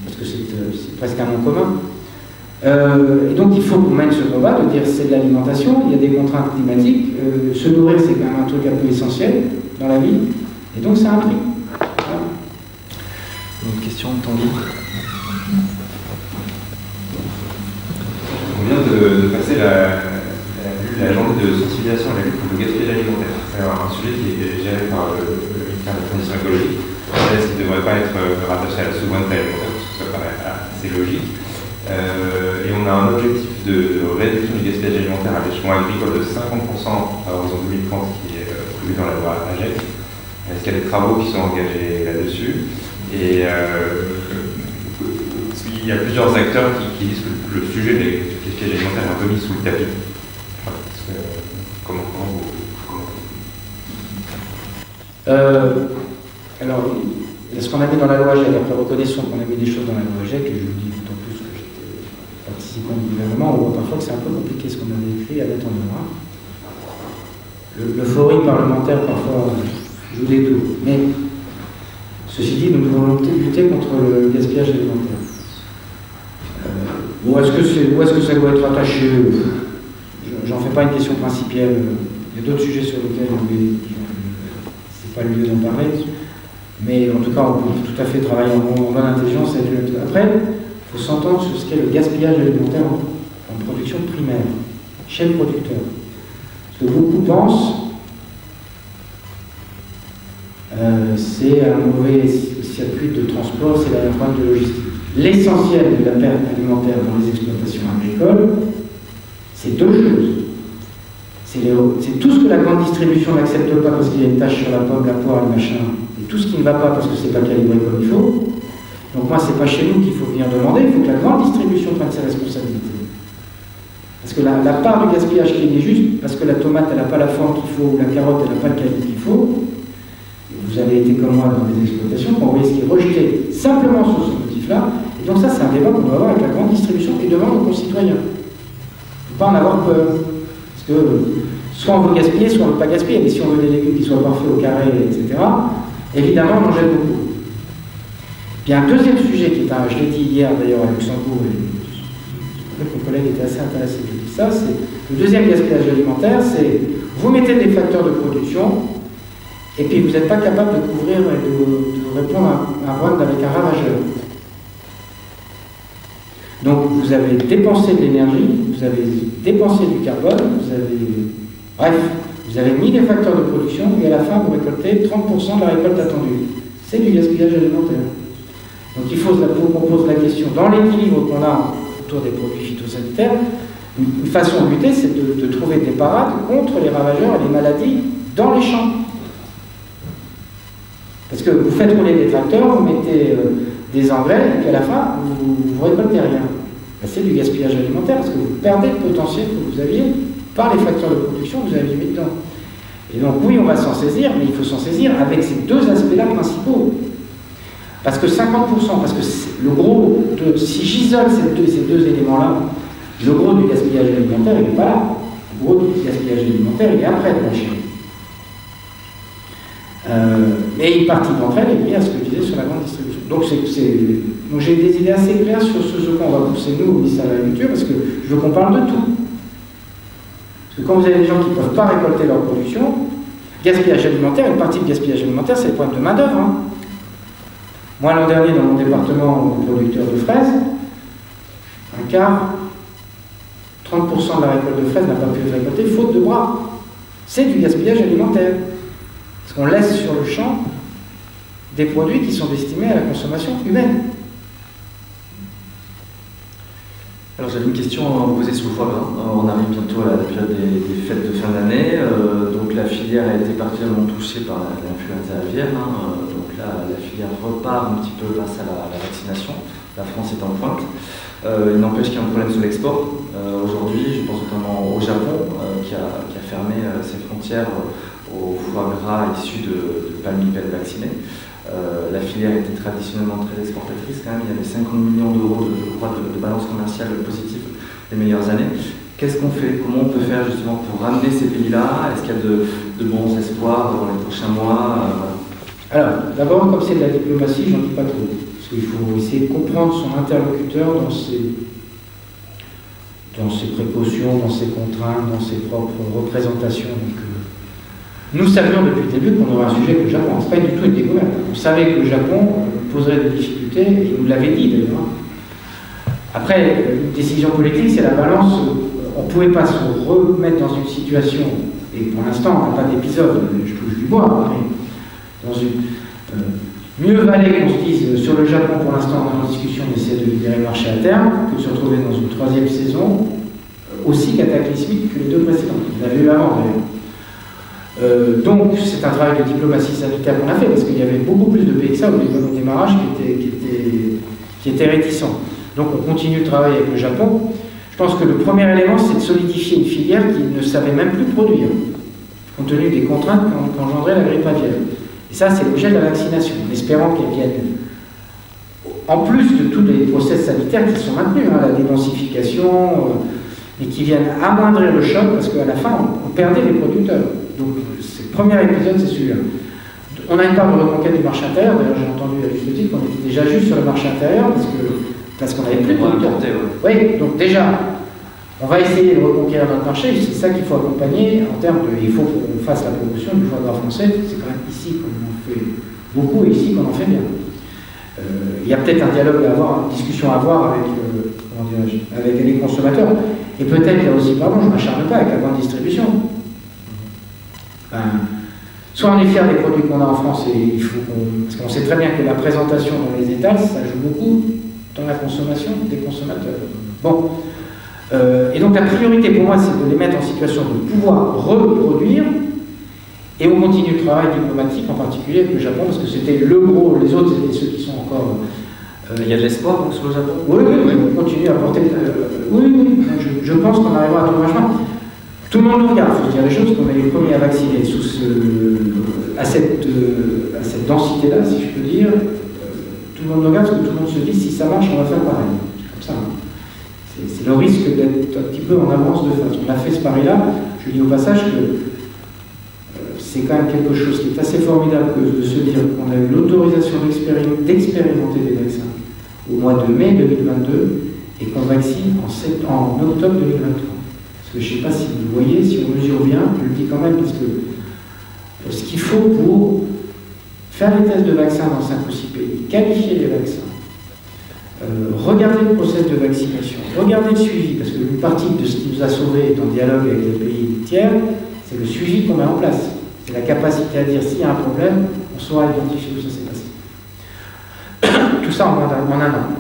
parce que c'est presque un nom commun. Et donc, il faut qu'on mène ce combat de dire c'est de l'alimentation, il y a des contraintes climatiques, se nourrir, c'est quand même un truc un peu essentiel dans la vie, et donc, c'est un prix. Voilà. Une question de Tanguy. On vient de passer la journée de sensibilisation à la lutte contre le gaspillage alimentaire. C'est un sujet qui est géré par le ministère de la Transition écologique. Ce qui ne devrait pas être rattaché à la souveraineté alimentaire, parce que ça paraît assez logique. Et on a un objectif de réduction du gaspillage alimentaire à l'échelon agricole de 50% à l'horizon 2030 qui est prévu dans la loi AGEC. Est-ce qu'il y a des travaux qui sont engagés là-dessus? Et il y a plusieurs acteurs qui disent que le sujet du gaspillage alimentaire est un peu mis sous le tapis. Comment alors, ce qu'on a mis dans la loi AGEC, après reconnaissons qu'on a mis des choses dans la loi AGEC, et je vous dis d'autant plus que j'étais participant du gouvernement, on voit parfois que c'est un peu compliqué ce qu'on avait écrit à mettre en œuvre. L'euphorie parlementaire parfois joue des tours. Mais ceci dit, nous devons lutter contre le gaspillage alimentaire. Où est-ce que ça doit être attaché? J'en fais pas une question principielle. Il y a d'autres sujets sur lesquels c'est pas le lieu d'en parler. Mais en tout cas, on peut tout à fait travailler en bonne intelligence. Après, il faut s'entendre sur ce qu'est le gaspillage alimentaire en production primaire, chez le producteur. Parce que beaucoup pensent c'est un mauvais circuit de transport, c'est la problème de logistique. L'essentiel de la perte alimentaire dans les exploitations agricoles, c'est deux choses. C'est tout ce que la grande distribution n'accepte pas parce qu'il y a une tache sur la pomme, la poire, le machin, et tout ce qui ne va pas parce que c'est pas calibré comme il faut. Donc moi, c'est pas chez nous qu'il faut venir demander, il faut que la grande distribution prenne ses responsabilités. Parce que la part du gaspillage qui est juste, parce que la tomate, elle n'a pas la forme qu'il faut, ou la carotte, elle n'a pas le calibre qu'il faut, vous avez été comme moi dans des exploitations, qu'on risque de rejeter simplement sur ce motif-là. Et donc ça, c'est un débat qu'on doit avoir avec la grande distribution et devant nos concitoyens. Il ne faut pas en avoir peur. Parce que soit on veut gaspiller, soit on ne veut pas gaspiller. Mais si on veut des légumes qui soient parfaits au carré, etc., évidemment, on en jette beaucoup. Puis un deuxième sujet qui est je l'ai dit hier d'ailleurs à Luxembourg, et je crois que mes collègues étaient assez intéressés de dire ça, c'est le deuxième gaspillage alimentaire, c'est vous mettez des facteurs de production, et puis vous n'êtes pas capable de couvrir et de répondre à un problème avec un ravageur. Donc vous avez dépensé de l'énergie, vous avez dépensé du carbone, vous avez mis des facteurs de production et à la fin vous récoltez 30% de la récolte attendue. C'est du gaspillage alimentaire. Donc il faut qu'on pose la question, dans l'équilibre qu'on a autour des produits phytosanitaires, une façon de lutter, c'est de trouver des parades contre les ravageurs et les maladies dans les champs. Parce que vous faites rouler des tracteurs, vous mettez des engrais, et puis à la fin, vous récoltez rien. c'est du gaspillage alimentaire, parce que vous perdez le potentiel que vous aviez par les facteurs de production que vous avez mis dedans. Et donc oui, on va s'en saisir, mais il faut s'en saisir avec ces deux aspects-là principaux. Parce que 50%, parce que le gros, si j'isole ces deux éléments-là, le gros du gaspillage alimentaire, il n'est pas là. Le gros du gaspillage alimentaire, il est après de la chaîne. Mais une partie d'entre elles est liée à ce que je disais sur la grande distribution. Donc j'ai des idées assez claires sur ce qu'on va pousser nous au ministère de l'Agriculture, parce que je veux qu'on parle de tout. Parce que quand vous avez des gens qui ne peuvent pas récolter leur production, gaspillage alimentaire, une partie de gaspillage alimentaire, c'est le problème de main-d'œuvre. Hein. Moi, l'an dernier, dans mon département de producteur de fraises, un quart, 30% de la récolte de fraises n'a pas pu être récoltée faute de bras. C'est du gaspillage alimentaire. Parce qu'on laisse sur le champ des produits qui sont destinés à la consommation humaine. Alors j'avais une question à vous poser sur le foie gras. On arrive bientôt à la période des fêtes de fin d'année. Donc la filière a été particulièrement touchée par l'influenza aviaire. Donc là, la filière repart un petit peu grâce à la vaccination. La France est en pointe. Il n'empêche qu'il y a un problème sur l'export. Aujourd'hui, je pense notamment au Japon qui a fermé ses frontières au foie gras issu de palmipèdes vaccinés. La filière était traditionnellement très exportatrice quand même. Il y avait 50 millions d'euros de balance commerciale positive les meilleures années. Qu'est-ce qu'on fait? Comment on peut faire justement pour ramener ces pays-là? Est-ce qu'il y a de bons espoirs dans les prochains mois? Alors, d'abord, comme c'est de la diplomatie, j'en dis pas trop. Parce qu'il faut essayer de comprendre son interlocuteur dans ses précautions, dans ses contraintes, dans ses propres représentations. Donc, nous savions depuis le début qu'on aurait un sujet avec le Japon. Ce n'est pas du tout une découverte. On savait que le Japon poserait des difficultés, et il nous l'avait dit d'ailleurs. Après, une décision politique, c'est la balance. On ne pouvait pas se remettre dans une situation, et pour l'instant, on n'a pas d'épisode, je touche du bois, mais dans une. Mieux valait qu'on se dise sur le Japon, pour l'instant, on est en discussion, on essaie de libérer le marché à terme, que de se retrouver dans une troisième saison aussi cataclysmique que les deux précédentes. On l'avait eu avant d'ailleurs. Donc c'est un travail de diplomatie sanitaire qu'on a fait, parce qu'il y avait beaucoup plus de pays que ça au démarrage qui étaient réticents. Donc on continue de travailler avec le Japon. Je pense que le premier élément, c'est de solidifier une filière qui ne savait même plus produire, compte tenu des contraintes qu'engendrait la grippe aviaire. Et ça, c'est l'objet de la vaccination, en espérant qu'elle vienne, en plus de tous les process sanitaires qui sont maintenus, la dédensification, et qui viennent amoindrir le choc, parce qu'à la fin, on perdait les producteurs. Donc, le premier épisode, c'est celui-là. On a une part de reconquête du marché intérieur. D'ailleurs, j'ai entendu à juste titre qu'on était déjà juste sur le marché intérieur, parce qu'on n'avait plus de producteurs. Oui, donc déjà, on va essayer de reconquérir notre marché. C'est ça qu'il faut accompagner en termes de. Il faut qu'on fasse la promotion du foie gras français. C'est quand même ici qu'on en fait beaucoup et ici qu'on en fait bien. Il y a peut-être un dialogue à avoir, une discussion à avoir avec les consommateurs. Et peut-être, il y a aussi, pardon, je ne m'acharne pas, avec la grande distribution. Soit on est fier des produits qu'on a en France, et il faut parce qu'on sait très bien que la présentation dans les étals, ça joue beaucoup dans la consommation des consommateurs. Bon. Et donc la priorité pour moi, c'est de les mettre en situation de pouvoir reproduire, et on continue le travail diplomatique, en particulier avec le Japon, parce que c'était le gros, les autres c'était ceux qui sont encore... il y a de l'espoir donc sur le Japon? Oui, on continue à porter... oui, je pense qu'on arrivera à trouver un chemin. Tout le monde nous regarde, il faut se dire les choses, qu'on est les premiers à vacciner à cette densité-là, si je peux dire. Tout le monde nous regarde parce que tout le monde se dit, si ça marche, on va faire pareil. C'est comme ça. Hein. C'est le risque d'être un petit peu en avance de phase. On a fait ce pari-là. Je dis au passage que c'est quand même quelque chose qui est assez formidable de se dire qu'on a eu l'autorisation d'expérimenter des vaccins au mois de mai 2022 et qu'on vaccine en octobre 2023. Parce que je ne sais pas si vous voyez, si on mesure bien, je le dis quand même, parce que ce qu'il faut pour faire les tests de vaccins dans 5 ou 6 pays, qualifier les vaccins, regarder le process de vaccination, regarder le suivi, parce qu'une partie de ce qui nous a sauvés en dialogue avec les pays tiers, c'est le suivi qu'on met en place. C'est la capacité à dire s'il y a un problème, on saura identifier où ça s'est passé. Tout ça en moins d'un an.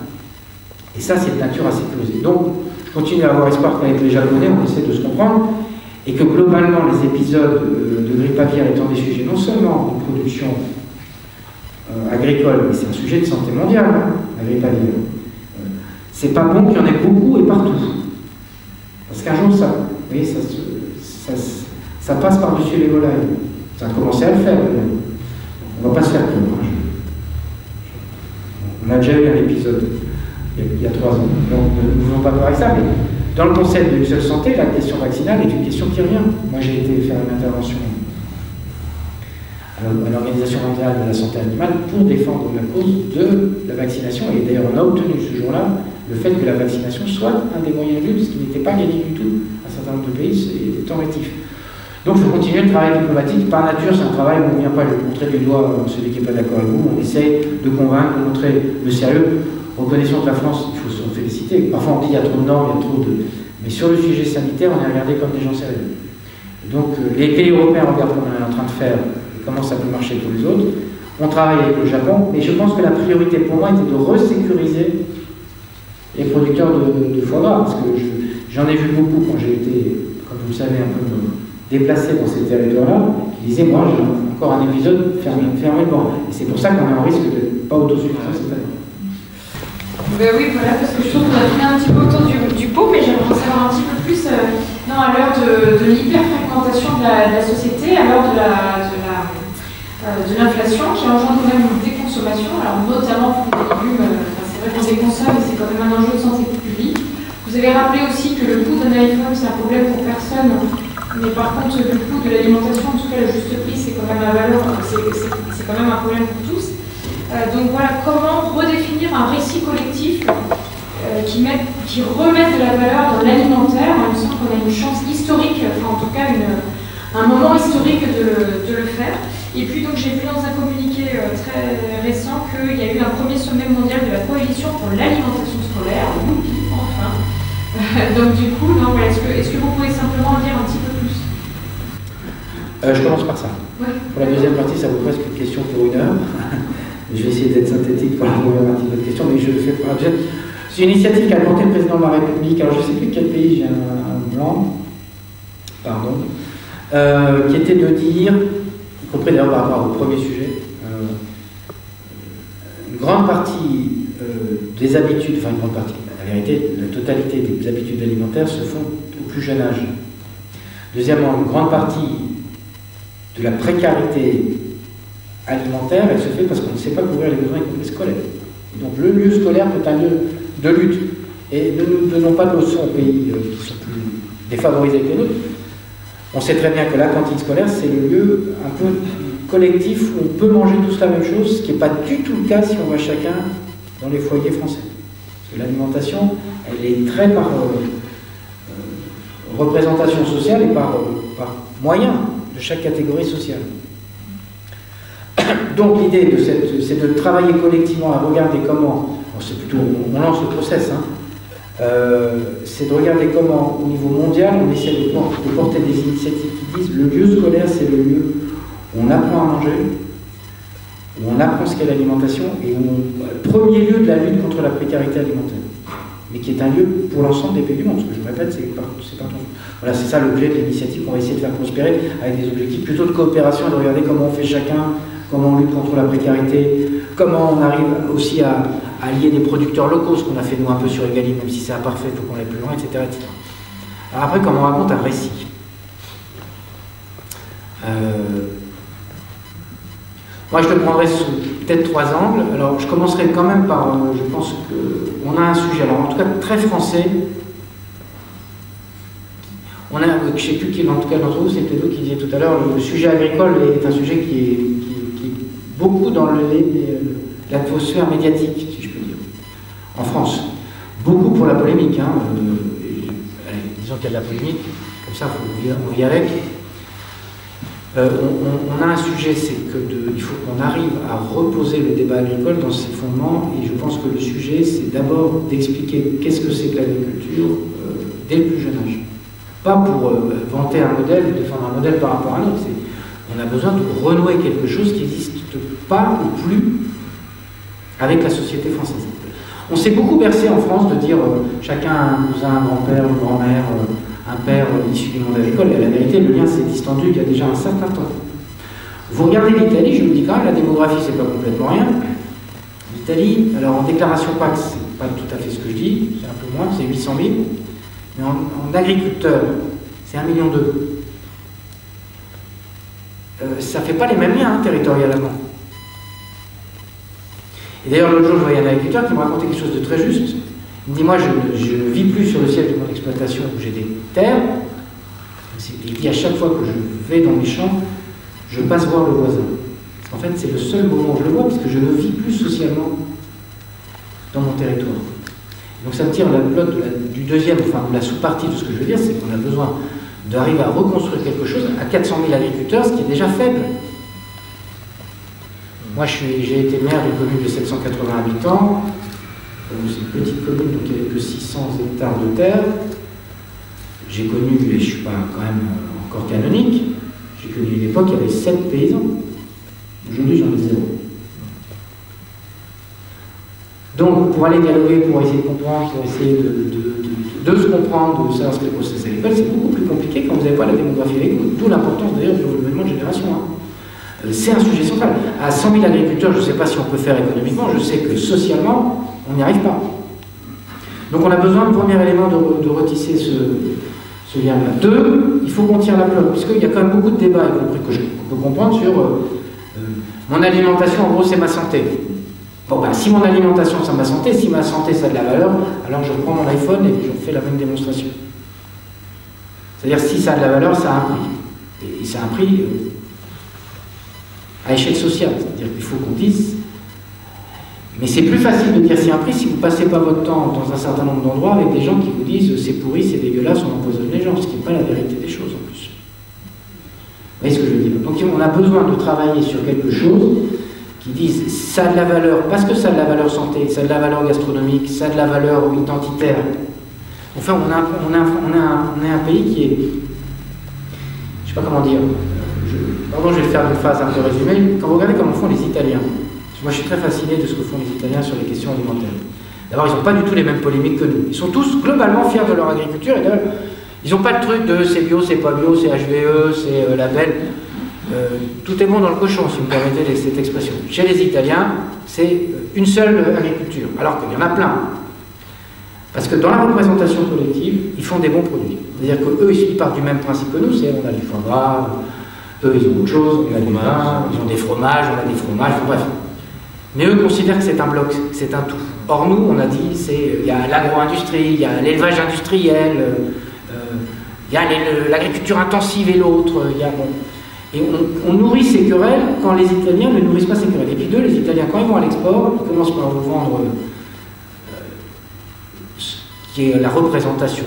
Et ça, c'est de nature à sécuriser. Donc, je continue à avoir espoir qu'avec les Japonais, on essaie de se comprendre, et que globalement, les épisodes de grippe aviaire étant des sujets non seulement de production agricole, mais c'est un sujet de santé mondiale, la grippe aviaire. c'est pas bon qu'il y en ait beaucoup et partout. Parce qu'un jour, ça, vous voyez, ça passe par-dessus les volailles. Ça a commencé à le faire. On ne va pas se faire peur. On a déjà eu un épisode il y a 3 ans. Donc ne voulons pas parler ça, mais dans le concept d'une seule santé, la question vaccinale est une question qui revient. Moi, j'ai été faire une intervention à l'Organisation mondiale de la santé animale pour défendre la cause de la vaccination. Et d'ailleurs, on a obtenu ce jour-là le fait que la vaccination soit un des moyens de lutte, ce qui n'était pas gagné du tout. Un certain nombre de pays étant rétifs. Donc, il faut continuer le travail diplomatique. Par nature, c'est un travail où on ne vient pas lui montrer du doigt celui qui n'est pas d'accord avec vous. On essaie de convaincre, de montrer le sérieux. Reconnaissons que la France, il faut s'en féliciter. Parfois, on dit qu'il y a trop de normes, il y a trop de... Mais sur le sujet sanitaire, on est regardé comme des gens sérieux. Donc, les pays européens regardent comment on est en train de faire et comment ça peut marcher pour les autres. On travaille avec le Japon, mais je pense que la priorité pour moi était de resécuriser les producteurs de foie gras, parce que j'en ai vu beaucoup quand j'ai été, comme vous le savez, un peu déplacé dans ces territoires-là, qui disaient, moi, j'ai encore un épisode, fermez le banc. Et c'est pour ça qu'on est en risque de pas autosuffisant cette année. Ben oui, voilà, parce que je trouve qu'on a tourné un petit peu autour du pot, mais j'aimerais en savoir un petit peu plus à l'heure de l'hyper-fragmentation de la société, à l'heure de l'inflation qui engendre quand même une déconsommation, alors notamment pour les légumes, c'est vrai qu'on déconsomme, mais c'est quand même un enjeu de santé publique. Vous avez rappelé aussi que le coût d'un iPhone, c'est un problème pour personne, mais par contre, le coût de l'alimentation, en tout cas le juste prix, c'est quand même la valeur, c'est quand même un problème pour tous. Donc voilà, comment redéfinir un récit collectif qui remette de la valeur dans l'alimentaire. Il me semble qu'on a une chance historique, enfin en tout cas un moment historique de le faire. Et puis donc j'ai vu dans un communiqué très récent qu'il y a eu un premier sommet mondial de la coalition pour l'alimentation scolaire, enfin. Donc du coup, non, voilà, est-ce que vous pouvez simplement en dire un petit peu plus? Je commence par ça. Ouais. Pour la deuxième partie, ça vaut presque une question pour 1 heure. Je vais essayer d'être synthétique pour la première partie de votre question, mais je le fais pour la deuxième. C'est une initiative qu'a portée le président de la République, alors je ne sais plus quel pays, j'ai un blanc, pardon, qui était de dire, y compris d'ailleurs par rapport au premier sujet, une grande partie des habitudes, enfin une grande partie, la vérité, la totalité des habitudes alimentaires se font au plus jeune âge. Deuxièmement, une grande partie de la précarité alimentaire, elle se fait parce qu'on ne sait pas couvrir les besoins, y compris scolaires. Et donc le lieu scolaire peut être un lieu de lutte. Et ne nous donnons pas de leçons aux pays qui sont plus défavorisés que les nôtres. On sait très bien que la cantine scolaire, c'est le lieu un peu collectif où on peut manger tous la même chose, ce qui n'est pas du tout le cas si on va chacun dans les foyers français. Parce que l'alimentation, elle est très par représentation sociale et par moyen de chaque catégorie sociale. Donc l'idée, c'est de travailler collectivement à regarder comment, c'est plutôt, on lance le process, c'est de regarder comment, au niveau mondial, on essaie de porter des initiatives qui disent le lieu scolaire, c'est le lieu où on apprend à manger, où on apprend ce qu'est l'alimentation, et le premier lieu de la lutte contre la précarité alimentaire, mais qui est un lieu pour l'ensemble des pays du monde. Ce que je répète, c'est partout. Voilà, c'est ça l'objet de l'initiative qu'on va essayer de faire prospérer, avec des objectifs plutôt de coopération et de regarder comment on fait chacun, comment on lutte contre la précarité, comment on arrive aussi à lier des producteurs locaux, ce qu'on a fait nous un peu sur Egalim, même si c'est imparfait, il faut qu'on aille plus loin, etc., etc. Alors après, comment on raconte un récit. Moi, je le prendrai sous peut-être 3 angles. Alors, je commencerai quand même par, je pense qu'on a un sujet, alors en tout cas très français. On a, je ne sais plus qui, en tout cas d'entre vous, c'est peut-être vous qui disiez tout à l'heure, le sujet agricole est un sujet qui est beaucoup dans l'atmosphère médiatique, si je peux dire, en France. Beaucoup pour la polémique. Disons qu'il y a de la polémique, comme ça, on vit avec. On a un sujet, c'est qu'il faut qu'on arrive à reposer le débat agricole dans ses fondements, et je pense que le sujet, c'est d'abord d'expliquer qu'est-ce que c'est que l'agriculture dès le plus jeune âge. Pas pour vanter un modèle, défendre un modèle par rapport à un autre. On a besoin de renouer quelque chose qui n'existe pas ou plus avec la société française. On s'est beaucoup bercé en France de dire chacun a un cousin, un grand-père, une grand-mère, un père issu du monde agricole, et la vérité, le lien s'est distendu il y a déjà un certain temps. Vous regardez l'Italie, je vous dis quand même, la démographie, c'est pas complètement rien. L'Italie, alors en déclaration PAC, pas tout à fait ce que je dis, c'est un peu moins, c'est 800 000. Mais en agriculteurs, c'est 1,2 million. Ça ne fait pas les mêmes liens territorialement. Et d'ailleurs, l'autre jour, je voyais un agriculteur qui me racontait quelque chose de très juste. Il me dit, moi, je ne vis plus sur le siège de mon exploitation où j'ai des terres. Il dit, à chaque fois que je vais dans mes champs, je passe voir le voisin. En fait, c'est le seul moment où je le vois, puisque je ne vis plus socialement dans mon territoire. Donc ça me tire la pelote du deuxième, enfin de la sous-partie de ce que je veux dire, c'est qu'on a besoin d'arriver à reconstruire quelque chose à 400 000 agriculteurs, ce qui est déjà faible. Moi, j'ai été maire d'une commune de 780 habitants. C'est une petite commune, donc il n'y avait que 600 hectares de terre. J'ai connu, et je ne suis pas quand même encore canonique, j'ai connu une époque où il y avait 7 paysans. Aujourd'hui, j'en ai 0. Donc, pour aller dialoguer, pour essayer de comprendre, pour essayer de se comprendre, de savoir ce que les processus agricoles, c'est beaucoup plus compliqué quand vous n'avez pas la démographie avec vous. D'où l'importance d'ailleurs du renouvellement de génération. C'est un sujet central. À 100 000 agriculteurs, je ne sais pas si on peut faire économiquement, je sais que socialement, on n'y arrive pas. Donc on a besoin, le premier élément, de retisser ce lien-là. 2, il faut qu'on tire la pelote, puisqu'il y a quand même beaucoup de débats, y compris que on peut comprendre, sur mon alimentation, en gros, c'est ma santé. Bon, ben, si mon alimentation, c'est ma santé, si ma santé, ça a de la valeur, alors je prends mon iPhone et je fais la même démonstration. C'est-à-dire, si ça a de la valeur, ça a un prix. Et ça a un prix à échelle sociale. C'est-à-dire qu'il faut qu'on dise... Mais c'est plus facile de dire c'est un prix si vous ne passez pas votre temps dans un certain nombre d'endroits avec des gens qui vous disent c'est pourri, c'est dégueulasse, on empoisonne les gens, ce qui n'est pas la vérité des choses en plus. Vous voyez ce que je veux dire? Donc on a besoin de travailler sur quelque chose qui dise ça a de la valeur, parce que ça a de la valeur santé, ça a de la valeur gastronomique, ça a de la valeur identitaire. Enfin, on est un pays qui est... Je ne sais pas comment dire. Pardon, je vais faire une phrase un peu résumée. Quand vous regardez comment font les Italiens, moi je suis très fasciné de ce que font les Italiens sur les questions alimentaires. D'abord, ils n'ont pas du tout les mêmes polémiques que nous. Ils sont tous globalement fiers de leur agriculture et d'ailleurs, ils n'ont pas le truc de c'est bio, c'est pas bio, c'est HVE, c'est label. Tout est bon dans le cochon, si vous me permettez cette expression. Chez les Italiens, c'est une seule agriculture, alors qu'il y en a plein. Parce que dans la représentation collective, ils font des bons produits. C'est-à-dire qu'eux, ils partent du même principe que nous, c'est on a du foie gras, eux, ils ont autre chose, on a du vin, ils ont des fromages, on a des fromages, bref. Mais eux considèrent que c'est un bloc, c'est un tout. Or nous, on a dit, il y a l'agro-industrie, il y a l'élevage industriel, il y a l'agriculture intensive et l'autre, et on nourrit ces querelles quand les Italiens ne nourrissent pas ces querelles. Et puis deux, les Italiens, quand ils vont à l'export, ils commencent par vous vendre ce qui est la représentation,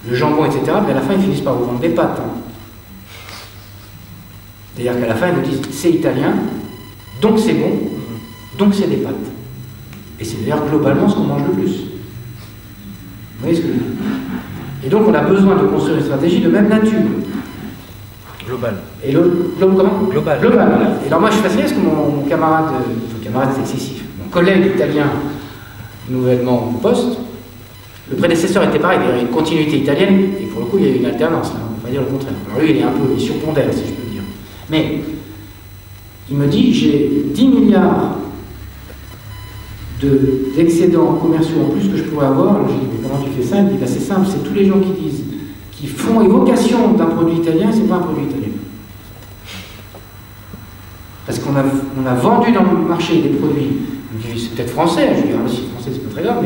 le jambon, etc. Mais à la fin, ils finissent par vous vendre des pâtes. C'est-à-dire qu'à la fin, ils vous disent, c'est italien, donc c'est bon, donc c'est des pâtes. Et c'est d'ailleurs globalement ce qu'on mange le plus. Vous voyez ce que je veux dire? Et donc on a besoin de construire une stratégie de même nature. Global. Et comment? Global. Global. Et alors moi je suis fasciné parce que mon camarade c'est excessif, mon collègue italien nouvellement au poste, le prédécesseur était pareil, il y avait une continuité italienne, et pour le coup il y a eu une alternance, on ne va pas dire le contraire. Alors lui il surpondère si je peux dire. Mais il me dit j'ai 10 milliards d'excédents commerciaux en plus que je pourrais avoir. Alors j'ai dit mais comment tu fais ça? Il me dit bah, c'est simple, c'est tous les gens qui disent qui font évocation d'un produit italien, c'est pas un produit italien. Parce qu'on a vendu dans le marché des produits, c'est peut-être français, je veux dire, si c'est français c'est pas très grave,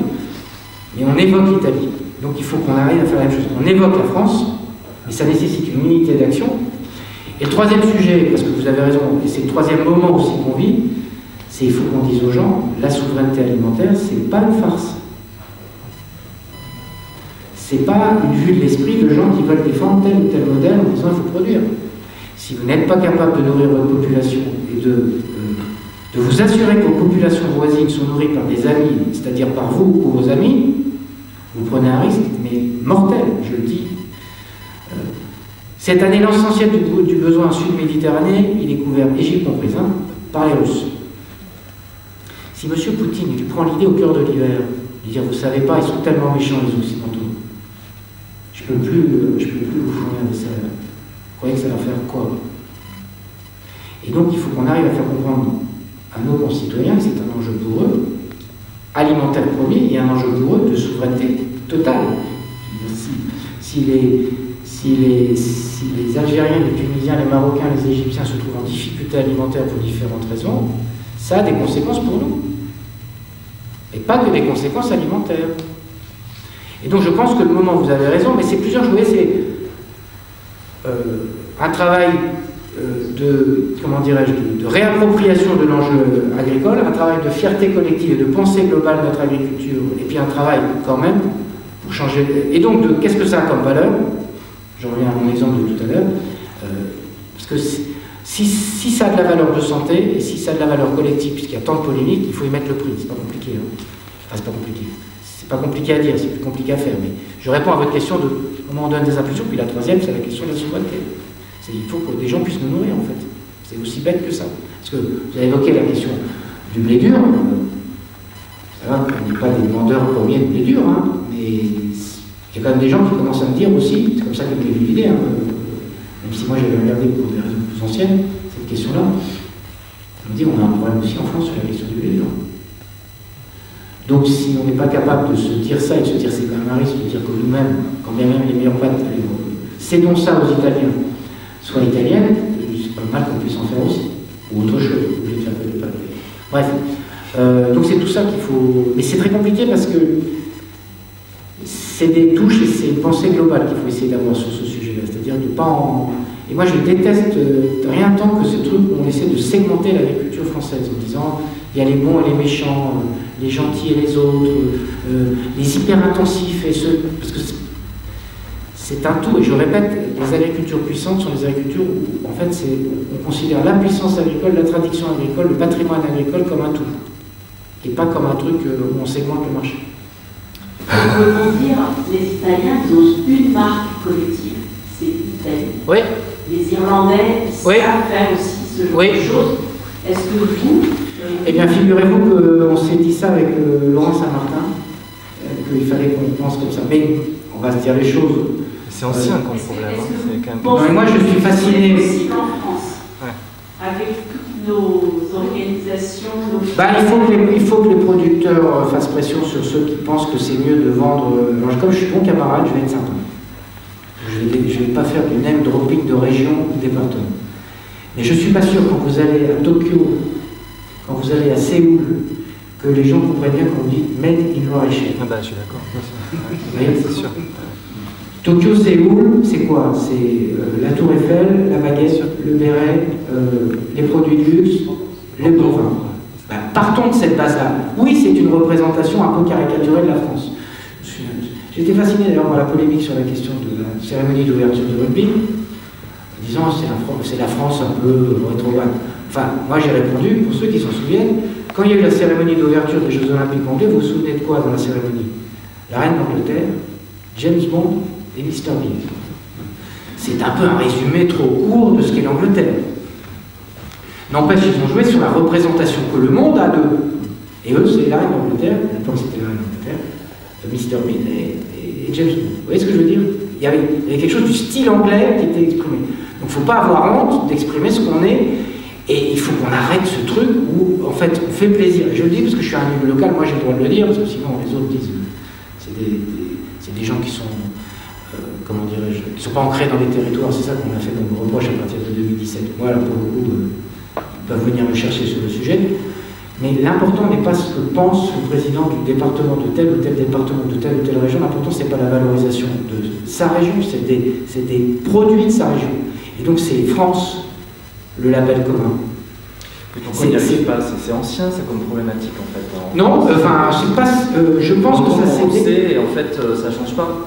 mais on évoque l'Italie. Donc il faut qu'on arrive à faire la même chose. On évoque la France, mais ça nécessite une unité d'action. Et le troisième sujet, parce que vous avez raison, et c'est le troisième moment aussi qu'on vit, c'est il faut qu'on dise aux gens, la souveraineté alimentaire, c'est pas une farce. C'est pas une vue de l'esprit de gens qui veulent défendre tel ou tel modèle en disant il faut produire. Si vous n'êtes pas capable de nourrir votre population et de vous assurer que vos populations voisines sont nourries par des amis, c'est-à-dire par vous ou vos amis, vous prenez un risque, mais mortel, je le dis. Cette année, l'essentiel du besoin sud-méditerranéen, il est couvert, Égypte comprise, par les Russes. Si M. Poutine il prend l'idée au cœur de l'hiver, de dire, vous ne savez pas, ils sont tellement méchants les Occidentaux, je ne peux plus vous fournir des salaires. Vous croyez que ça va faire quoi? Et donc il faut qu'on arrive à faire comprendre à nos concitoyens que c'est un enjeu pour eux, alimentaire premier et un enjeu pour eux de souveraineté totale. Si les Algériens, les Tunisiens, les Marocains, les Égyptiens se trouvent en difficulté alimentaire pour différentes raisons, ça a des conséquences pour nous. Et pas que des conséquences alimentaires. Et donc je pense que le moment, vous avez raison, mais c'est plusieurs jouets, c'est un travail de réappropriation de l'enjeu agricole, un travail de fierté collective et de pensée globale de notre agriculture, et puis un travail quand même pour changer. Et donc, qu'est-ce que ça a comme valeur? Je reviens à mon exemple de tout à l'heure. Parce que si ça a de la valeur de santé, et si ça a de la valeur collective, puisqu'il y a tant de polémiques, il faut y mettre le prix. C'est pas compliqué. Hein. Enfin, c'est pas compliqué. C'est pas compliqué à dire, c'est plus compliqué à faire. Mais je réponds à votre question de comment on donne des impulsions, puis la troisième, c'est la question de la souveraineté. Il faut que des gens puissent nous nourrir, en fait. C'est aussi bête que ça. Parce que vous avez évoqué la question du blé dur. Ça va, on n'est pas des demandeurs premiers de blé dur, hein, mais il y a quand même des gens qui commencent à me dire aussi, c'est comme ça que je l'ai vu l'idée, hein, même si moi j'avais regardé pour des raisons plus anciennes, cette question-là, je me dis on a un problème aussi en France sur la question du blé dur. Donc si on n'est pas capable de se dire ça et de se dire c'est quand même un risque de dire que nous-mêmes, quand bien même les meilleures pâtes, cédons ça aux Italiens, soit italienne, c'est pas mal qu'on puisse en faire aussi, ou autre chose, obligé de faire que des pâtes. Bref, donc c'est tout ça qu'il faut. Mais c'est très compliqué parce que c'est des touches et c'est une pensée globale qu'il faut essayer d'avoir sur ce sujet-là, c'est-à-dire de pas en. Et moi je déteste rien tant que ce truc où on essaie de segmenter l'agriculture française en disant il y a les bons et les méchants, les gentils et les autres, les hyper intensifs et ceux. Parce que c'est un tout, et je répète, les agricultures puissantes sont des agricultures où, en fait, on considère la puissance agricole, la tradition agricole, le patrimoine agricole comme un tout, et pas comme un truc où on segmente le marché. Comment dire, les Italiens, ils ont une marque collective, c'est l'Italie. Oui. Les Irlandais, ils savent faire aussi ce genre de choses. Est-ce que vous... Eh bien, figurez-vous qu'on s'est dit ça avec Laurent Saint-Martin, qu'il fallait qu'on pense comme ça. Mais on va se dire les choses. C'est ancien comme problème. Quand même... Non, mais moi, je suis fasciné. C'est possible en France, avec toutes nos organisations. Il faut que les producteurs fassent pression sur ceux qui pensent que c'est mieux de vendre. Alors, comme je suis bon camarade, je vais être sympa. Je ne vais pas faire du name dropping de région ou de département. Mais je ne suis pas sûr, quand vous allez à Tokyo, quand vous allez à Séoul, que les gens comprennent bien quand on dit Made in Loire-et-Cher. Ah bah, je suis d'accord. C'est sûr. Tokyo, Séoul, c'est quoi? C'est la Tour Eiffel, la baguette, le béret, les produits de luxe, les bovins. Ben, partons de cette base-là. Oui, c'est une représentation un peu caricaturée de la France. J'étais fasciné d'ailleurs par la polémique sur la question de la cérémonie d'ouverture de rugby, en disant c'est la France un peu rétrograde. Enfin, moi j'ai répondu, pour ceux qui s'en souviennent, quand il y a eu la cérémonie d'ouverture des Jeux Olympiques anglais, vous vous souvenez de quoi dans la cérémonie? La reine d'Angleterre, James Bond et Mr. Bean. C'est un peu un résumé trop court de ce qu'est l'Angleterre. N'empêche, ils ont joué sur la représentation que le monde a d'eux. Et eux, c'est la reine d'Angleterre, à l'époque c'était la reine d'Angleterre, Mr. Bean et James Bond. Vous voyez ce que je veux dire? Il y avait quelque chose du style anglais qui était exprimé. Donc il ne faut pas avoir honte d'exprimer ce qu'on est. Et il faut qu'on arrête ce truc où, en fait, on fait plaisir. Et je le dis parce que je suis un élu local, moi j'ai le droit de le dire, parce que sinon les autres disent c'est des gens qui sont, comment dirais-je, qui ne sont pas ancrés dans les territoires. C'est ça qu'on a fait dans nos reproches à partir de 2017. Moi, là, pour le coup, ils peuvent venir me chercher sur le sujet. Mais l'important n'est pas ce que pense le président du département de tel ou tel département, de telle ou telle région. L'important, ce n'est pas la valorisation de sa région, c'est des produits de sa région. Et donc, c'est France, le label commun. Pourquoi il n'y arrive pas? C'est ancien, ça, comme problématique, en fait. Non, enfin, je pense que ça s'est... Et en fait, ça ne change pas.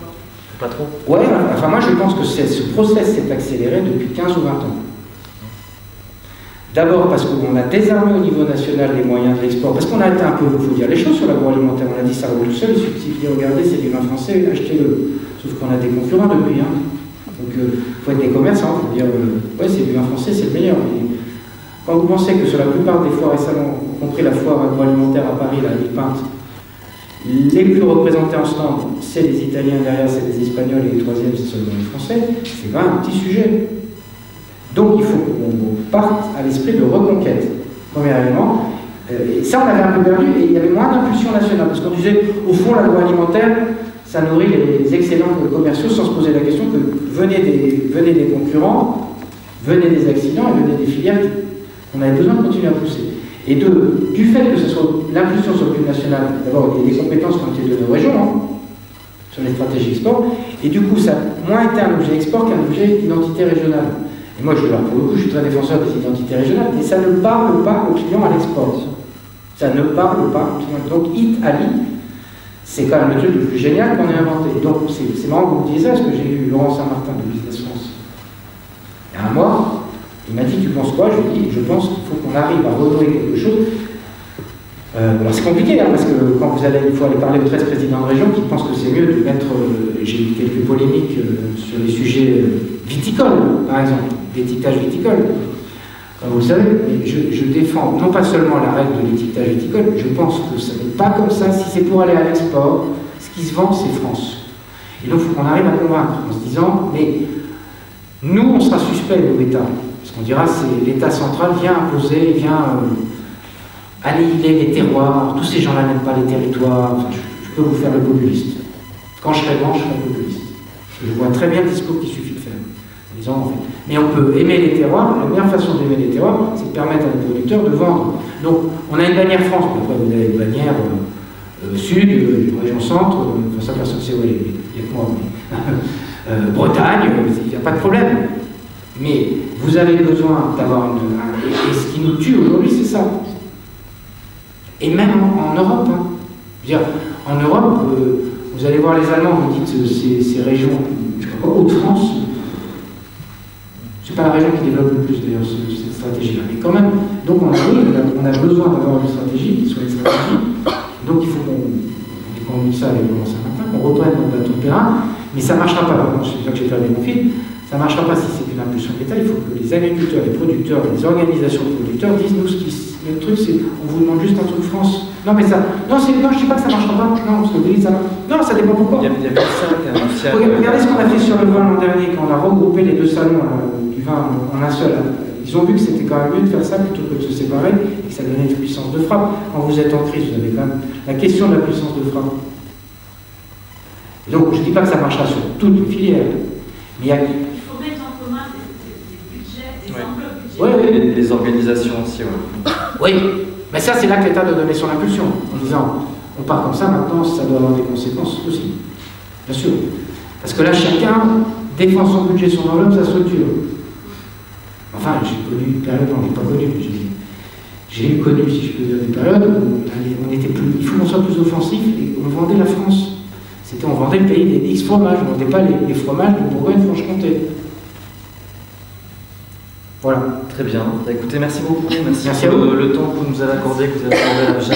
Pas trop. Ouais, enfin, moi, je pense que ce process s'est accéléré depuis 15 ou 20 ans. D'abord parce qu'on a désarmé au niveau national les moyens de l'export, parce qu'on a été un peu, il faut dire les choses sur l'agroalimentaire, on a dit ça roule tout seul, il suffit de dire regardez c'est du vin français, achetez-le. Sauf qu'on a des concurrents depuis. Hein. Donc il faut être des commerçants, il faut dire ouais c'est du vin français, c'est le meilleur. Et quand vous pensez que sur la plupart des foires et salons, y compris la foire agroalimentaire à Paris, la Villepinte, les plus représentés en stand, c'est les Italiens derrière, c'est les Espagnols et les troisièmes c'est seulement les Français, c'est quand même un petit sujet. Donc il faut qu'on parte à l'esprit de reconquête, premièrement, Et ça, on avait un peu perdu, et il y avait moins d'impulsion nationale, parce qu'on disait, au fond, l'agroalimentaire, ça nourrit les excellents commerciaux sans se poser la question que venaient des concurrents, venaient des accidents et venaient des filières qu'on avait besoin de continuer à pousser. Et du fait que l'impulsion soit plus nationale, d'abord, il y a des compétences qui ont été données aux régions, hein, sur les stratégies export, et du coup, ça a moins été un objet export qu'un objet d'identité régionale. Et moi, pour le coup, je suis très défenseur des identités régionales, mais ça ne parle pas aux clients à l'export. Ça ne parle pas aux clients. Donc, Italie, c'est quand même le truc le plus génial qu'on ait inventé. Donc, c'est marrant que vous me disiez ça, parce que j'ai vu Laurent Saint-Martin de Business France il y a un mois. Il m'a dit, tu penses quoi? Je lui ai dit, je pense qu'il faut qu'on arrive à renouer quelque chose. Alors c'est compliqué, hein, parce que quand il faut aller parler aux 13 présidents de région qui pensent que c'est mieux de mettre, j'ai eu quelques polémiques sur les sujets viticoles, par exemple, l'étiquetage viticole. Comme vous le savez, je défends non pas seulement la règle de l'étiquetage viticole, je pense que ça n'est pas comme ça. Si c'est pour aller à l'export, ce qui se vend, c'est France. Et donc il faut qu'on arrive à convaincre en se disant, mais nous, on sera suspect, nous, État. Parce qu'on dira, c'est l'État central vient imposer, vient annihiler les terroirs, tous ces gens-là n'aiment pas les territoires, enfin, je peux vous faire le populiste. Quand je serai grand, je serai populiste. Je vois très bien le discours qu'il suffit de faire. En disant, en fait, mais on peut aimer les terroirs, la meilleure façon d'aimer les terroirs, c'est de permettre à nos producteurs de vendre. Donc, on a une bannière France, après vous avez une bannière sud, région centre, enfin ça personne ne sait où elle est, il y a que moi, mais, Bretagne, il n'y a pas de problème. Mais vous avez besoin d'avoir et ce qui nous tue aujourd'hui, c'est ça. Et même en Europe. Hein. Je veux dire, en Europe, vous allez voir les Allemands, vous dites ces régions, je ne sais pas, Hauts-de-France, c'est pas la région qui développe le plus d'ailleurs cette stratégie-là. Mais quand même, donc on a besoin d'avoir une stratégie qui soit une stratégie. Donc il faut qu'on dise ça avec Laurent Saint-Martin, qu'on reprenne notre bâton de terrain, mais ça ne marchera pas. C'est là que j'ai perdu mon fil. Ça ne marchera pas si c'est une impulsion de l'État. Il faut que les agriculteurs, les producteurs, les organisations de producteurs disent, nous, le truc, c'est, on vous demande juste un truc France. Non, mais ça, non, je ne dis pas que ça ne marchera pas. Non, parce que vous dites ça. Non, ça dépend pourquoi. Il y a ça qui a annoncé. Regardez ce qu'on a fait sur le vin l'an dernier, quand on a regroupé les deux salons du vin en un seul. Ils ont vu que c'était quand même mieux de faire ça plutôt que de se séparer et que ça donnait une puissance de frappe. Quand vous êtes en crise, vous avez quand même la question de la puissance de frappe. Et donc, je ne dis pas que ça marchera sur toutes les filières, mais il y a... Oui, les organisations aussi, oui. Oui, mais ça c'est là que l'État doit donner son impulsion, en disant, on part comme ça, maintenant ça doit avoir des conséquences aussi, bien sûr. Parce que là, chacun défend son budget, son enveloppe, sa structure. Enfin, j'ai connu une période, non, je n'ai pas connu, j'ai connu, si je peux dire, des périodes où on était plus, il faut qu'on soit plus offensif, et on vendait la France. On vendait le pays des X fromages, on ne vendait pas les fromages de Bourgogne-Franche-Comté. Voilà. Très bien. Écoutez, merci beaucoup. Merci à pour vous. le temps que vous nous avez accordé, que vous avez accordé à l'ABJA.